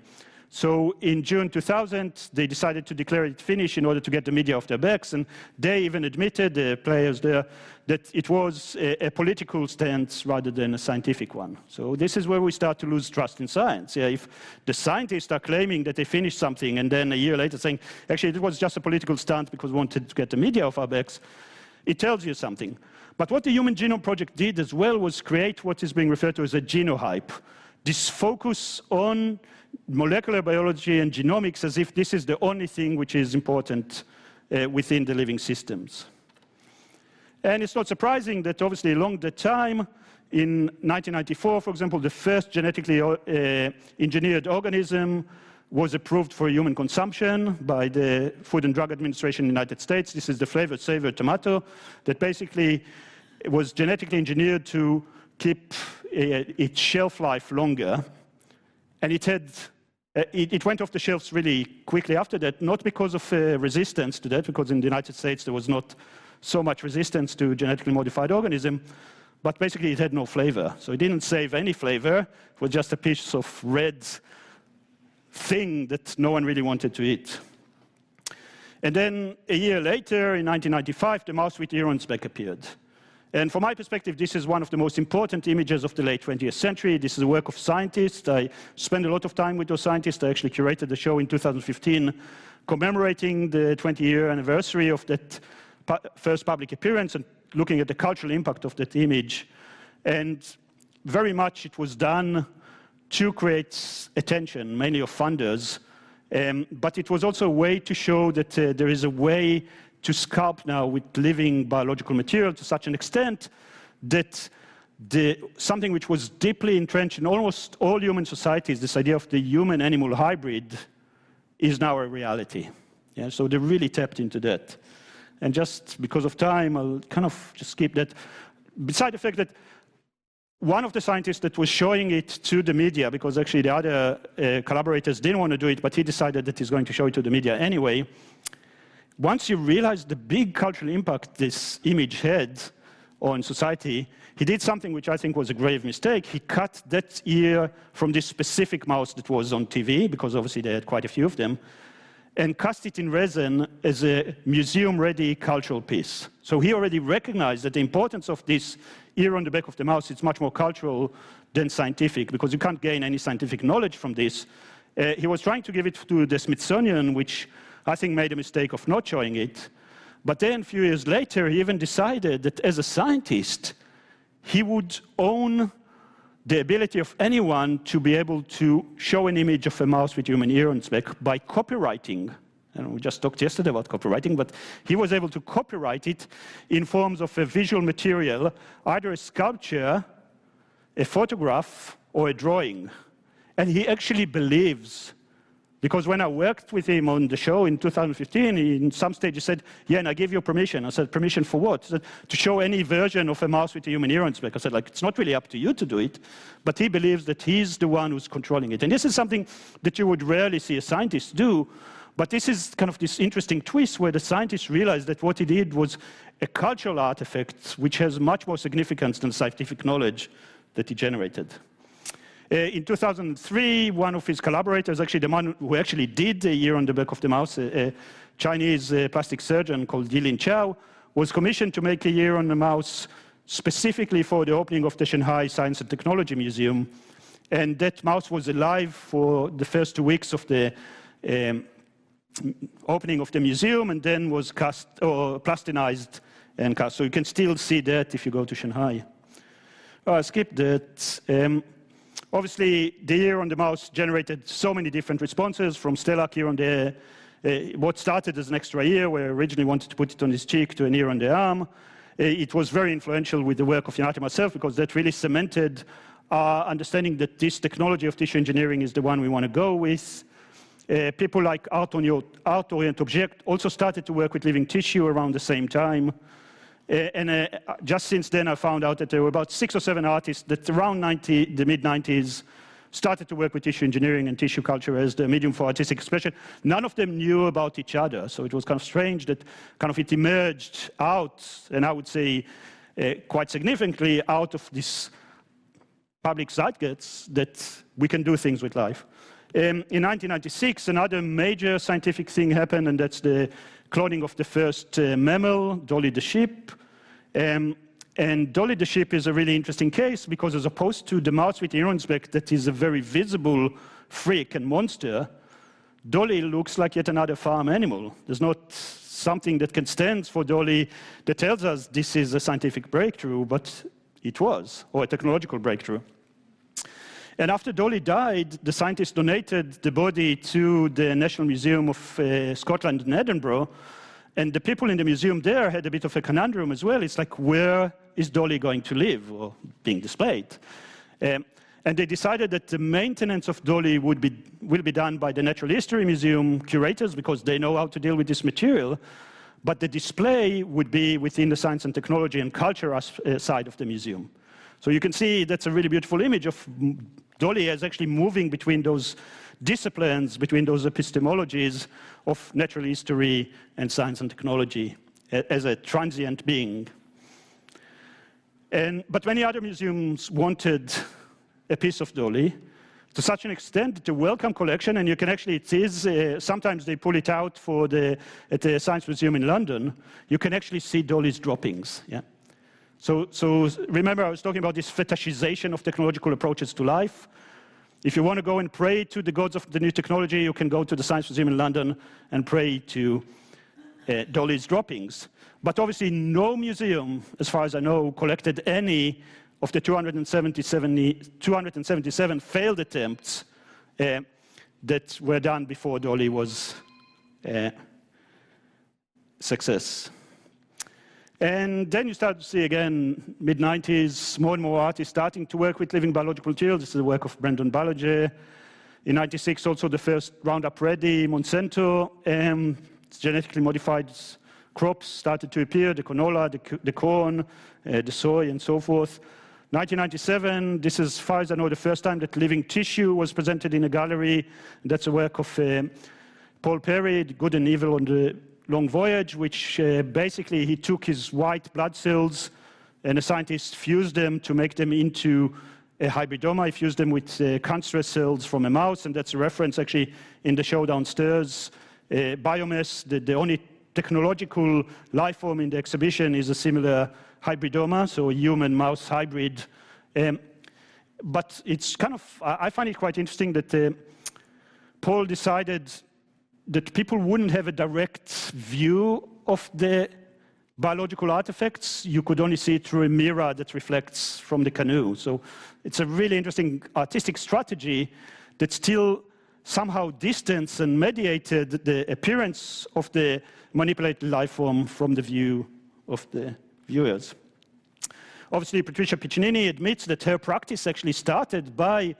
So in June 2000, they decided to declare it finished in order to get the media off their backs, and they even admitted, the players there, that it was a political stance rather than a scientific one. So this is where we start to lose trust in science. Yeah, if the scientists are claiming that they finished something and then a year later saying, actually it was just a political stunt because we wanted to get the media off our backs, it tells you something. But what the Human Genome Project did as well was create what is being referred to as a genohype. This focus on molecular biology and genomics as if this is the only thing which is important within the living systems. And it's not surprising that obviously along the time, in 1994, for example, the first genetically engineered organism was approved for human consumption by the Food and Drug Administration in the United States. This is the flavored savour tomato that basically was genetically engineered to keep its shelf life longer. And it went off the shelves really quickly after that, not because of resistance to that, because in the United States there was not so much resistance to genetically modified organism, but basically it had no flavor. So it didn't save any flavor. It was just a piece of red thing that no one really wanted to eat. And then a year later, in 1995, the mouse with Eron speck appeared. And from my perspective, this is one of the most important images of the late 20th century. This is the work of scientists. I spent a lot of time with those scientists. I actually curated the show in 2015, commemorating the 20-year anniversary of that first public appearance and looking at the cultural impact of that image. And very much it was done to create attention, mainly of funders. But it was also a way to show that there is a way to sculpt now with living biological material to such an extent that something which was deeply entrenched in almost all human societies, this idea of the human-animal hybrid, is now a reality. Yeah, so they really tapped into that. And just because of time, I'll kind of just skip that. Beside the fact that one of the scientists that was showing it to the media, because actually the other collaborators didn't want to do it, but he decided that he's going to show it to the media anyway. Once you realize the big cultural impact this image had on society, he did something which I think was a grave mistake. He cut that ear from this specific mouse that was on TV, because obviously they had quite a few of them, and cast it in resin as a museum-ready cultural piece. So he already recognized that the importance of this ear on the back of the mouse is much more cultural than scientific, because you can't gain any scientific knowledge from this. He was trying to give it to the Smithsonian, which I think made a mistake of not showing it. But then a few years later, he even decided that as a scientist, he would own the ability of anyone to be able to show an image of a mouse with human ear on speck by copywriting. And we just talked yesterday about copywriting, but he was able to copyright it in forms of a visual material, either a sculpture, a photograph, or a drawing. And he actually believes, because when I worked with him on the show in 2015, he, in some stage he said, yeah, and I gave you permission. I said, permission for what? He said, to show any version of a mouse with a human ear on speck. I said, like, it's not really up to you to do it, but he believes that he's the one who's controlling it. And this is something that you would rarely see a scientist do, but this is kind of this interesting twist where the scientists realized that what he did was a cultural artifact which has much more significance than scientific knowledge that he generated. In 2003, one of his collaborators, actually the one who actually did the ear on the back of the mouse, a Chinese plastic surgeon called Yilin Chao, was commissioned to make a ear on the mouse specifically for the opening of the Shanghai Science and Technology Museum. And that mouse was alive for the first 2 weeks of the opening of the museum, and then was cast or plastinized and cast. So you can still see that if you go to Shanghai. I'll skip that. Obviously, the ear on the mouse generated so many different responses, from Stellar ear on the, what started as an extra ear, where I originally wanted to put it on his cheek, to an ear on the arm. It was very influential with the work of United myself, because that really cemented our understanding that this technology of tissue engineering is the one we want to go with. People like Art Orient Object also started to work with living tissue around the same time. And just since then, I found out that there were about 6 or 7 artists that around the mid-90s started to work with tissue engineering and tissue culture as the medium for artistic expression. None of them knew about each other, so it was kind of strange that kind of it emerged out, and I would say quite significantly, out of this public zeitgeist that we can do things with life. In 1996, another major scientific thing happened, and that's the cloning of the first mammal, Dolly the sheep. And Dolly the sheep is a really interesting case, because as opposed to the mouse with ear on speck that is a very visible freak and monster, Dolly looks like yet another farm animal. There's not something that can stand for Dolly that tells us this is a scientific breakthrough, but it was, or a technological breakthrough. And after Dolly died, the scientists donated the body to the National Museum of Scotland in Edinburgh. And the people in the museum there had a bit of a conundrum as well. It's like, where is Dolly going to live or being displayed? And they decided that the maintenance of Dolly will be done by the Natural History Museum curators, because they know how to deal with this material. But the display would be within the science and technology and culture side of the museum. So you can see that's a really beautiful image of Dolly as actually moving between those disciplines, between those epistemologies of natural history and science and technology as a transient being. But many other museums wanted a piece of Dolly. to such an extent that the Wellcome collection, and you can actually, it is, sometimes they pull it out at the Science Museum in London, you can actually see Dolly's droppings. Yeah. So remember I was talking about this fetishization of technological approaches to life. If you want to go and pray to the gods of the new technology, you can go to the Science Museum in London and pray to Dolly's droppings. But obviously no museum, as far as I know, collected any of the 277 failed attempts that were done before Dolly was a success. And then you start to see again, mid-90s, more and more artists starting to work with living biological materials. This is the work of Brendan Balaguer. In 96, also the first Roundup Ready Monsanto genetically modified crops started to appear, the canola, the corn, the soy, and so forth. 1997, this is, as far as I know, the first time that living tissue was presented in a gallery. That's a work of Paul Perry, Good and Evil on the Long Voyage, which basically he took his white blood cells and a scientist fused them to make them into a hybridoma. He fused them with cancerous cells from a mouse, and that's a reference actually in the show downstairs. Biomass, the only technological life form in the exhibition is a similar hybridoma, so a human-mouse hybrid. But it's kind of, I find it quite interesting that Paul decided that people wouldn't have a direct view of the biological artifacts. You could only see it through a mirror that reflects from the canoe. So it's a really interesting artistic strategy that still somehow distanced and mediated the appearance of the manipulated life form from the view of the viewers. Obviously, Patricia Piccinini admits that her practice actually started by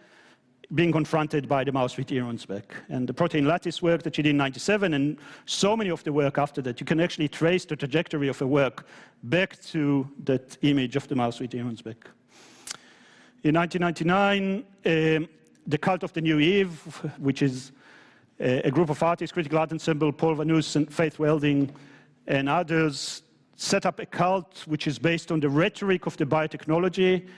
being confronted by the mouse with earons back. And the protein lattice work that she did in 97, and so many of the work after that, you can actually trace the trajectory of her work back to that image of the mouse with earons back. In 1999, the Cult of the New Eve, which is a group of artists, Critical Art Ensemble, Paul Vanus and Faith Welding, and others, set up a cult which is based on the rhetoric of the biotechnology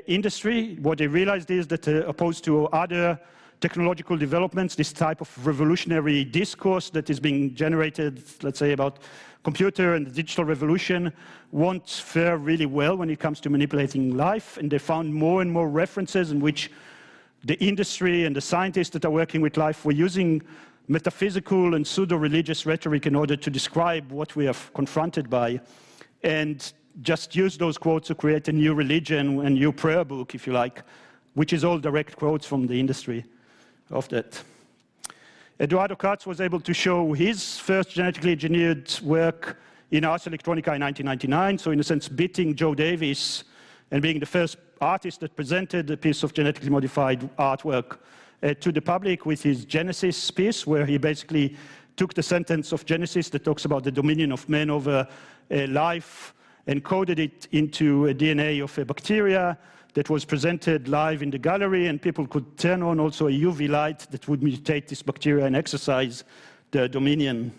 industry. What they realized is that opposed to other technological developments, this type of revolutionary discourse that is being generated, let's say, about computer and the digital revolution, won't fare really well when it comes to manipulating life. And they found more and more references in which the industry and the scientists that are working with life were using metaphysical and pseudo-religious rhetoric in order to describe what we are confronted by, and just use those quotes to create a new religion, a new prayer book, if you like, which is all direct quotes from the industry of that. Eduardo Katz was able to show his first genetically engineered work in Ars Electronica in 1999, so in a sense beating Joe Davis and being the first artist that presented a piece of genetically modified artwork to the public with his Genesis piece, where he basically took the sentence of Genesis that talks about the dominion of man over life and coded it into a DNA of a bacteria that was presented live in the gallery, and people could turn on also a UV light that would mutate this bacteria and exercise the dominion.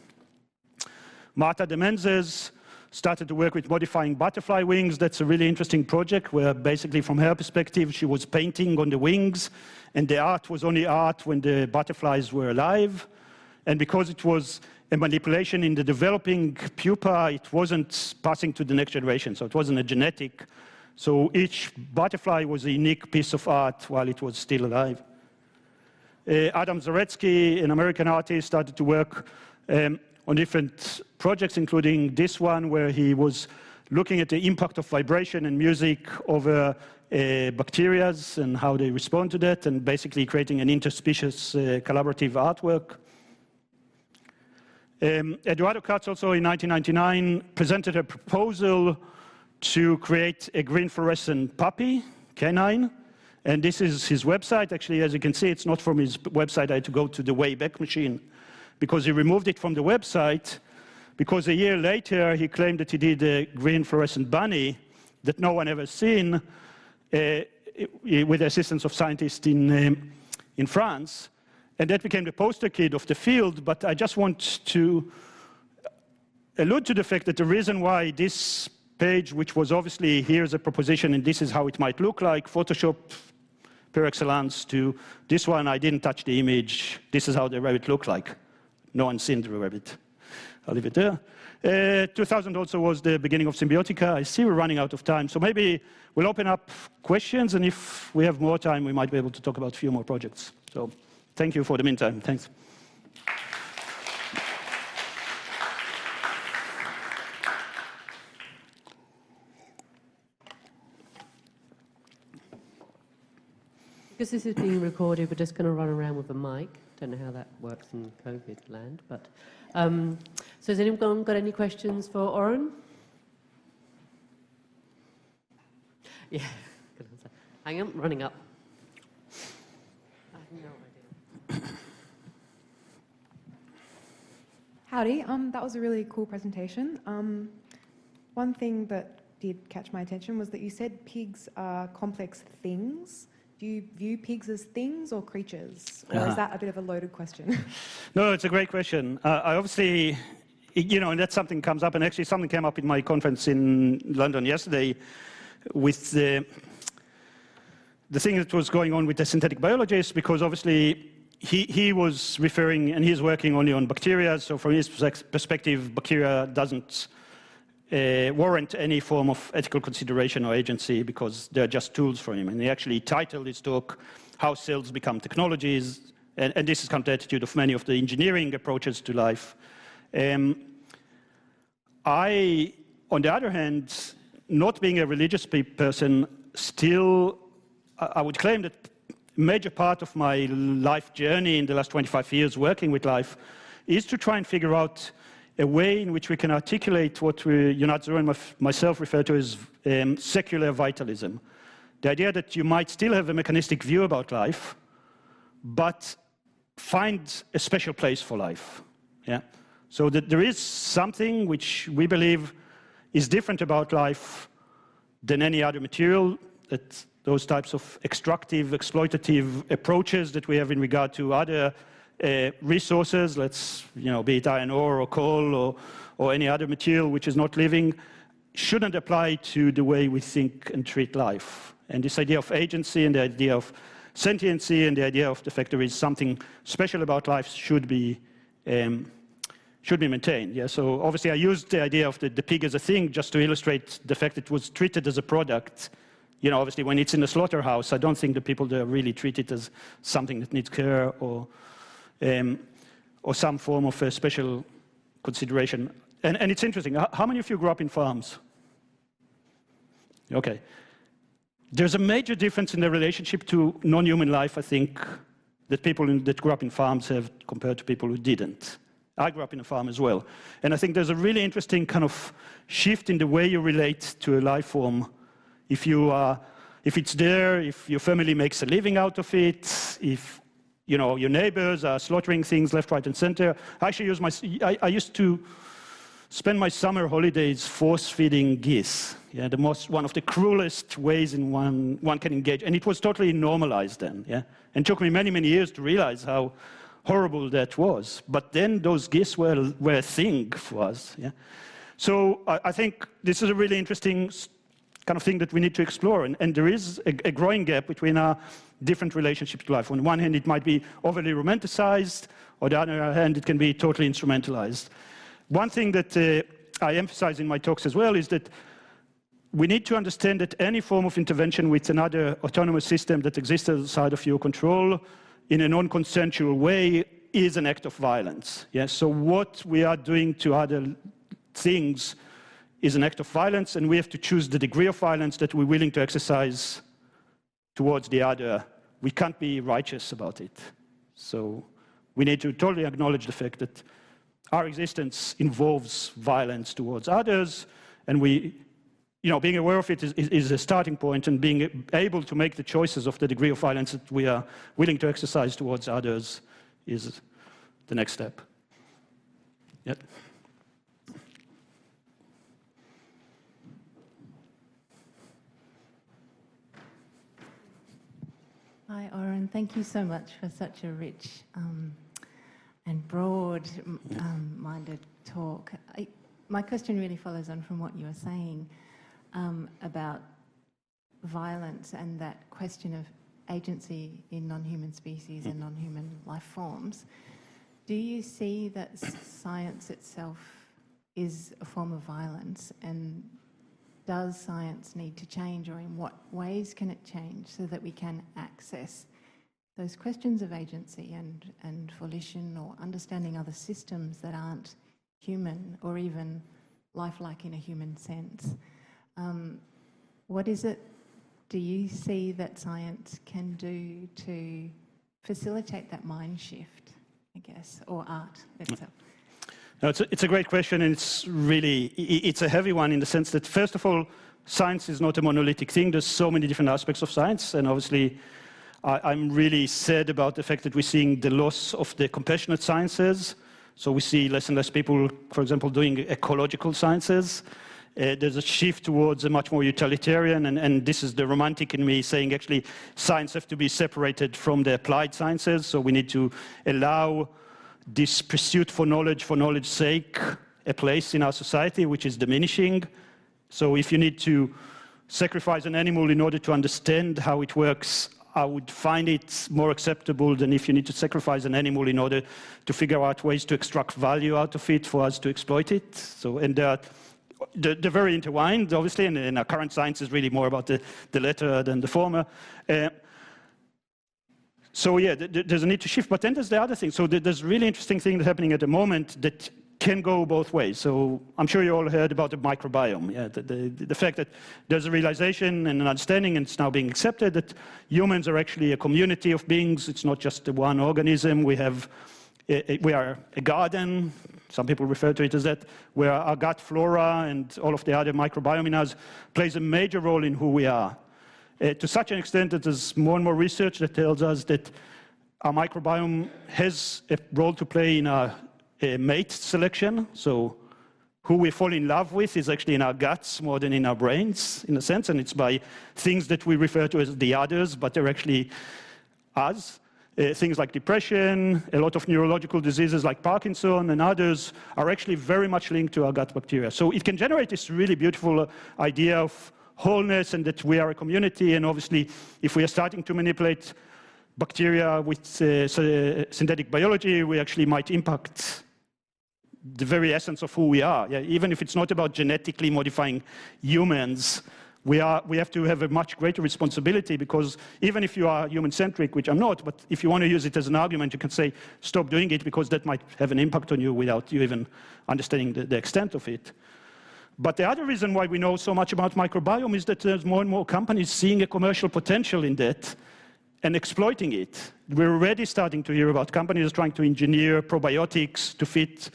Marta de Menezes started to work with modifying butterfly wings. That's a really interesting project where basically from her perspective, she was painting on the wings, and the art was only art when the butterflies were alive. And because it was a manipulation in the developing pupa, it wasn't passing to the next generation, so it wasn't a genetic. So each butterfly was a unique piece of art while it was still alive. Adam Zoretsky, an American artist, started to work on different projects, including this one, where he was looking at the impact of vibration and music over bacteria and how they respond to that, and basically creating an interspecies collaborative artwork. Eduardo Katz also in 1999 presented a proposal to create a green fluorescent puppy, canine, and this is his website. Actually, as you can see, it's not from his website. I had to go to the Wayback Machine because he removed it from the website, because a year later he claimed that he did a green fluorescent bunny that no one ever seen with the assistance of scientists in France. And that became the poster kid of the field, but I just want to allude to the fact that the reason why this page, which was obviously, here's a proposition and this is how it might look like, Photoshop per excellence to this one, I didn't touch the image, this is how the rabbit looked like. No one's seen the rabbit. I'll leave it there. 2000 also was the beginning of SymbioticA. I see we're running out of time, so maybe we'll open up questions, and if we have more time, we might be able to talk about a few more projects. So thank you for the meantime. Thanks. Because this is being recorded, we're just going to run around with a mic. Don't know how that works in COVID land, but so has anyone got any questions for Oron? Yeah, hang on, running up. I have no idea. Howdy, that was a really cool presentation. One thing that did catch my attention was that you said pigs are complex things. Do you view pigs as things or creatures? Or is that a bit of a loaded question? No, it's a great question. I obviously, and that's something comes up, and actually something came up in my conference in London yesterday with the thing that was going on with the synthetic biologist, because obviously he was referring, and he's working only on bacteria, so from his perspective, bacteria doesn't warrant any form of ethical consideration or agency because they're just tools for him. And he actually titled his talk, How Cells Become Technologies, and this is kind of the attitude of many of the engineering approaches to life. I, on the other hand, not being a religious person, still, I would claim that a major part of my life journey in the last 25 years working with life is to try and figure out a way in which we can articulate what Yonat Zor and myself refer to as secular vitalism. The idea that you might still have a mechanistic view about life, but find a special place for life. Yeah? So that there is something which we believe is different about life than any other material, that those types of extractive, exploitative approaches that we have in regard to other resources, let's, be it iron ore or coal or any other material which is not living, shouldn't apply to the way we think and treat life. And this idea of agency and the idea of sentiency and the idea of the fact there is something special about life should be maintained. Yeah? So obviously I used the idea of the pig as a thing just to illustrate the fact it was treated as a product. Obviously when it's in a slaughterhouse, I don't think the people there really treat it as something that needs care or some form of a special consideration. And it's interesting, how many of you grew up in farms? Okay. There's a major difference in the relationship to non-human life, I think, that people that grew up in farms have compared to people who didn't. I grew up in a farm as well. And I think there's a really interesting kind of shift in the way you relate to a life form. If it's there, if your family makes a living out of it, if your neighbors are slaughtering things left, right, and center. I used to spend my summer holidays force-feeding geese. Yeah, one of the cruelest ways in one can engage, and it was totally normalized then. Yeah, and it took me many, many years to realize how horrible that was. But then those geese were a thing for us. Yeah, so I think this is a really interesting kind of thing that we need to explore, and there is a growing gap between our different relationships to life. On one hand, it might be overly romanticized, on the other hand, it can be totally instrumentalized. One thing that I emphasize in my talks as well is that we need to understand that any form of intervention with another autonomous system that exists outside of your control in a non-consensual way is an act of violence. Yes? So what we are doing to other things is an act of violence, and we have to choose the degree of violence that we're willing to exercise towards the other. We can't be righteous about it. So we need to totally acknowledge the fact that our existence involves violence towards others, and being aware of it is a starting point, and being able to make the choices of the degree of violence that we are willing to exercise towards others is the next step. Yep. Hi, Oron. Thank you so much for such a rich and broad-minded talk. My question really follows on from what you were saying about violence and that question of agency in non-human species and non-human life forms, do you see that science itself is a form of violence, and does science need to change, or in what ways can it change so that we can access those questions of agency and volition, or understanding other systems that aren't human or even lifelike in a human sense? What is it, do you see that science can do to facilitate that mind shift, I guess, or art itself? No, it's a great question, and it's a heavy one in the sense that, first of all, science is not a monolithic thing. There's so many different aspects of science, and obviously I'm really sad about the fact that we're seeing the loss of the compassionate sciences. So we see less and less people, for example, doing ecological sciences. There's a shift towards a much more utilitarian, and this is the romantic in me saying actually science has to be separated from the applied sciences. So we need to allow this pursuit for knowledge's sake, a place in our society which is diminishing. So if you need to sacrifice an animal in order to understand how it works, I would find it more acceptable than if you need to sacrifice an animal in order to figure out ways to extract value out of it for us to exploit it. So, and they're very intertwined, obviously, and our current science is really more about the latter than the former. So yeah, there's a need to shift, but then there's the other thing. So there's a really interesting thing that's happening at the moment that can go both ways. So I'm sure you all heard about the microbiome. Yeah, the fact that there's a realization and an understanding, and it's now being accepted, that humans are actually a community of beings. It's not just the one organism. We are a garden. Some people refer to it as that, where our gut flora and all of the other microbiome in us plays a major role in who we are. To such an extent that there's more and more research that tells us that our microbiome has a role to play in our mate selection. So who we fall in love with is actually in our guts more than in our brains, in a sense, and it's by things that we refer to as the others, but they're actually us. Things like depression, a lot of neurological diseases like Parkinson and others are actually very much linked to our gut bacteria. So it can generate this really beautiful idea of wholeness and that we are a community, and obviously if we are starting to manipulate bacteria with synthetic biology, we actually might impact the very essence of who we are. Yeah, even if it's not about genetically modifying humans, we have to have a much greater responsibility, because even if you are human-centric, which I'm not, but if you want to use it as an argument, you can say, stop doing it, because that might have an impact on you without you even understanding the extent of it. But the other reason why we know so much about microbiome is that there's more and more companies seeing a commercial potential in that and exploiting it. We're already starting to hear about companies trying to engineer probiotics to fit.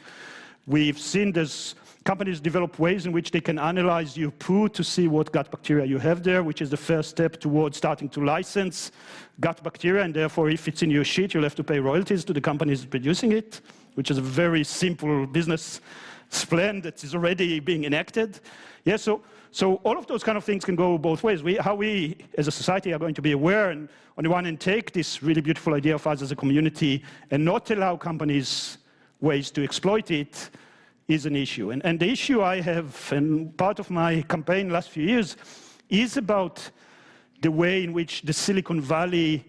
We've seen there's companies develop ways in which they can analyze your poo to see what gut bacteria you have there, which is the first step towards starting to license gut bacteria, and therefore if it's in your shit, you'll have to pay royalties to the companies producing it, which is a very simple business plan that is already being enacted. Yeah, so all of those kind of things can go both ways. How we as a society are going to be aware, and on the one hand take this really beautiful idea of us as a community and not allow companies ways to exploit it, is an issue. And the issue I have, and part of my campaign last few years, is about the way in which the Silicon Valley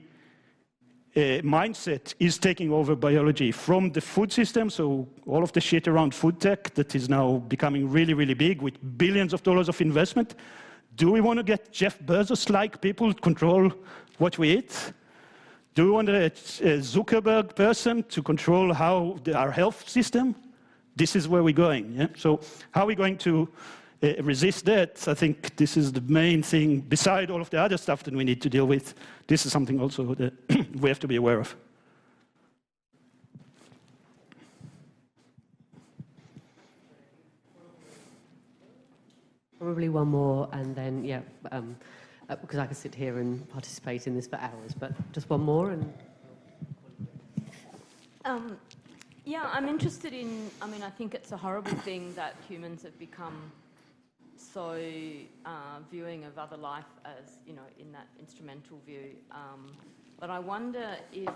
mindset is taking over biology from the food system. So all of the shit around food tech that is now becoming really, really big with billions of dollars of investment. Do we want to get Jeff Bezos-like people to control what we eat? Do we want a Zuckerberg person to control our health system? This is where we're going. Yeah? So how are we going to resist that? I think this is the main thing, beside all of the other stuff that we need to deal with. This is something also that we have to be aware of. Probably one more, and then, yeah, because I could sit here and participate in this for hours, but just one more. And yeah, I'm interested in, I think it's a horrible thing that humans have become so viewing of other life as, in that instrumental view. But I wonder if,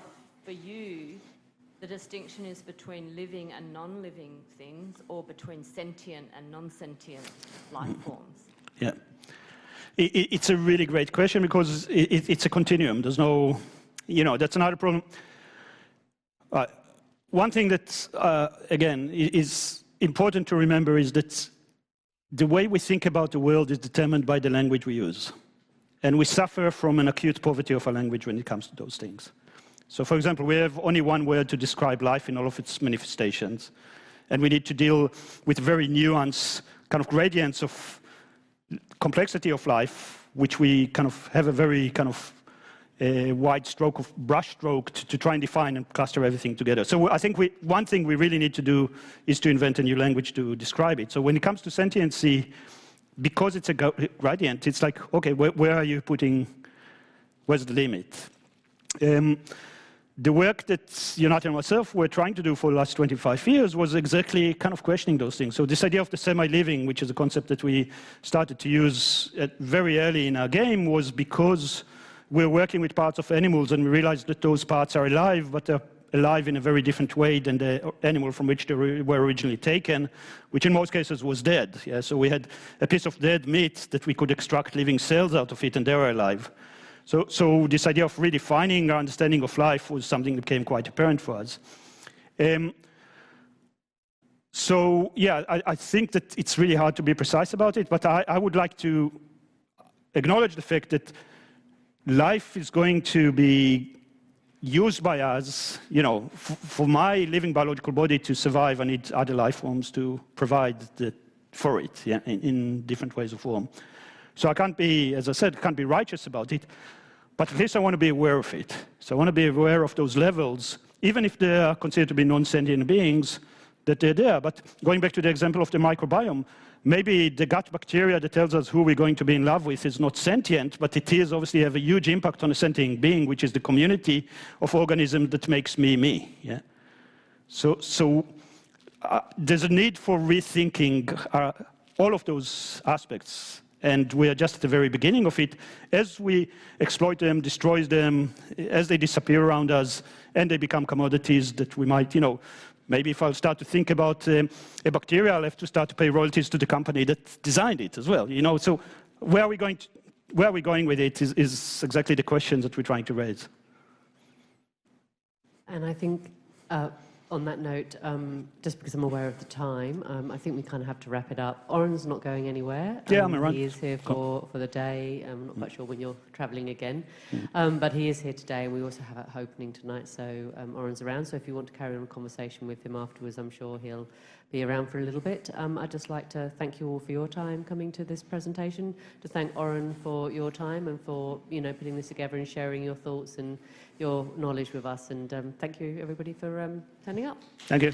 for you, the distinction is between living and non-living things, or between sentient and non-sentient life forms. Yeah. It's a really great question because it's a continuum. There's no, that's another problem. One thing that, again, is important to remember is that the way we think about the world is determined by the language we use. And we suffer from an acute poverty of a language when it comes to those things. So, for example, we have only one word to describe life in all of its manifestations. And we need to deal with very nuanced kind of gradients of complexity of life, which we kind of have a very kind of wide stroke of brush stroke to try and define and cluster everything together. So I think one thing we really need to do is to invent a new language to describe it. So when it comes to sentiency, because it's a gradient, it's like, okay, where are you putting, where's the limit? The work that Jonathan and myself were trying to do for the last 25 years was exactly kind of questioning those things. So this idea of the semi-living, which is a concept that we started to use very early in our game, was because we're working with parts of animals and we realized that those parts are alive, but they're alive in a very different way than the animal from which they were originally taken, which in most cases was dead. Yeah? So we had a piece of dead meat that we could extract living cells out of it, and they were alive. So this idea of redefining our understanding of life was something that became quite apparent for us. So yeah, I think that it's really hard to be precise about it, but I would like to acknowledge the fact that life is going to be used by us, for my living biological body to survive, I need other life forms to provide for it, yeah, in different ways of form. So I can't be, as I said, can't be righteous about it, but at least I want to be aware of it. So I want to be aware of those levels, even if they are considered to be non-sentient beings, that they're there. But going back to the example of the microbiome, maybe the gut bacteria that tells us who we're going to be in love with is not sentient, but it is obviously have a huge impact on a sentient being, which is the community of organisms that makes me me. Yeah. So there's a need for rethinking all of those aspects. And we are just at the very beginning of it. As we exploit them, destroy them, as they disappear around us, and they become commodities that we might, maybe if I'll start to think about a bacteria, I'll have to start to pay royalties to the company that designed it as well. So where are we going with it is exactly the question that we're trying to raise. And I think on that note, just because I'm aware of the time, I think we kind of have to wrap it up. Oron's not going anywhere. Yeah, I'm around. He is here for the day. I'm not quite sure when you're travelling again. But he is here today, and we also have an opening tonight, so Oron's around. So if you want to carry on a conversation with him afterwards, I'm sure he'll be around for a little bit. I'd just like to thank you all for your time coming to this presentation, to thank Oron for your time and for putting this together and sharing your thoughts and your knowledge with us. And thank you, everybody, for turning up. Thank you.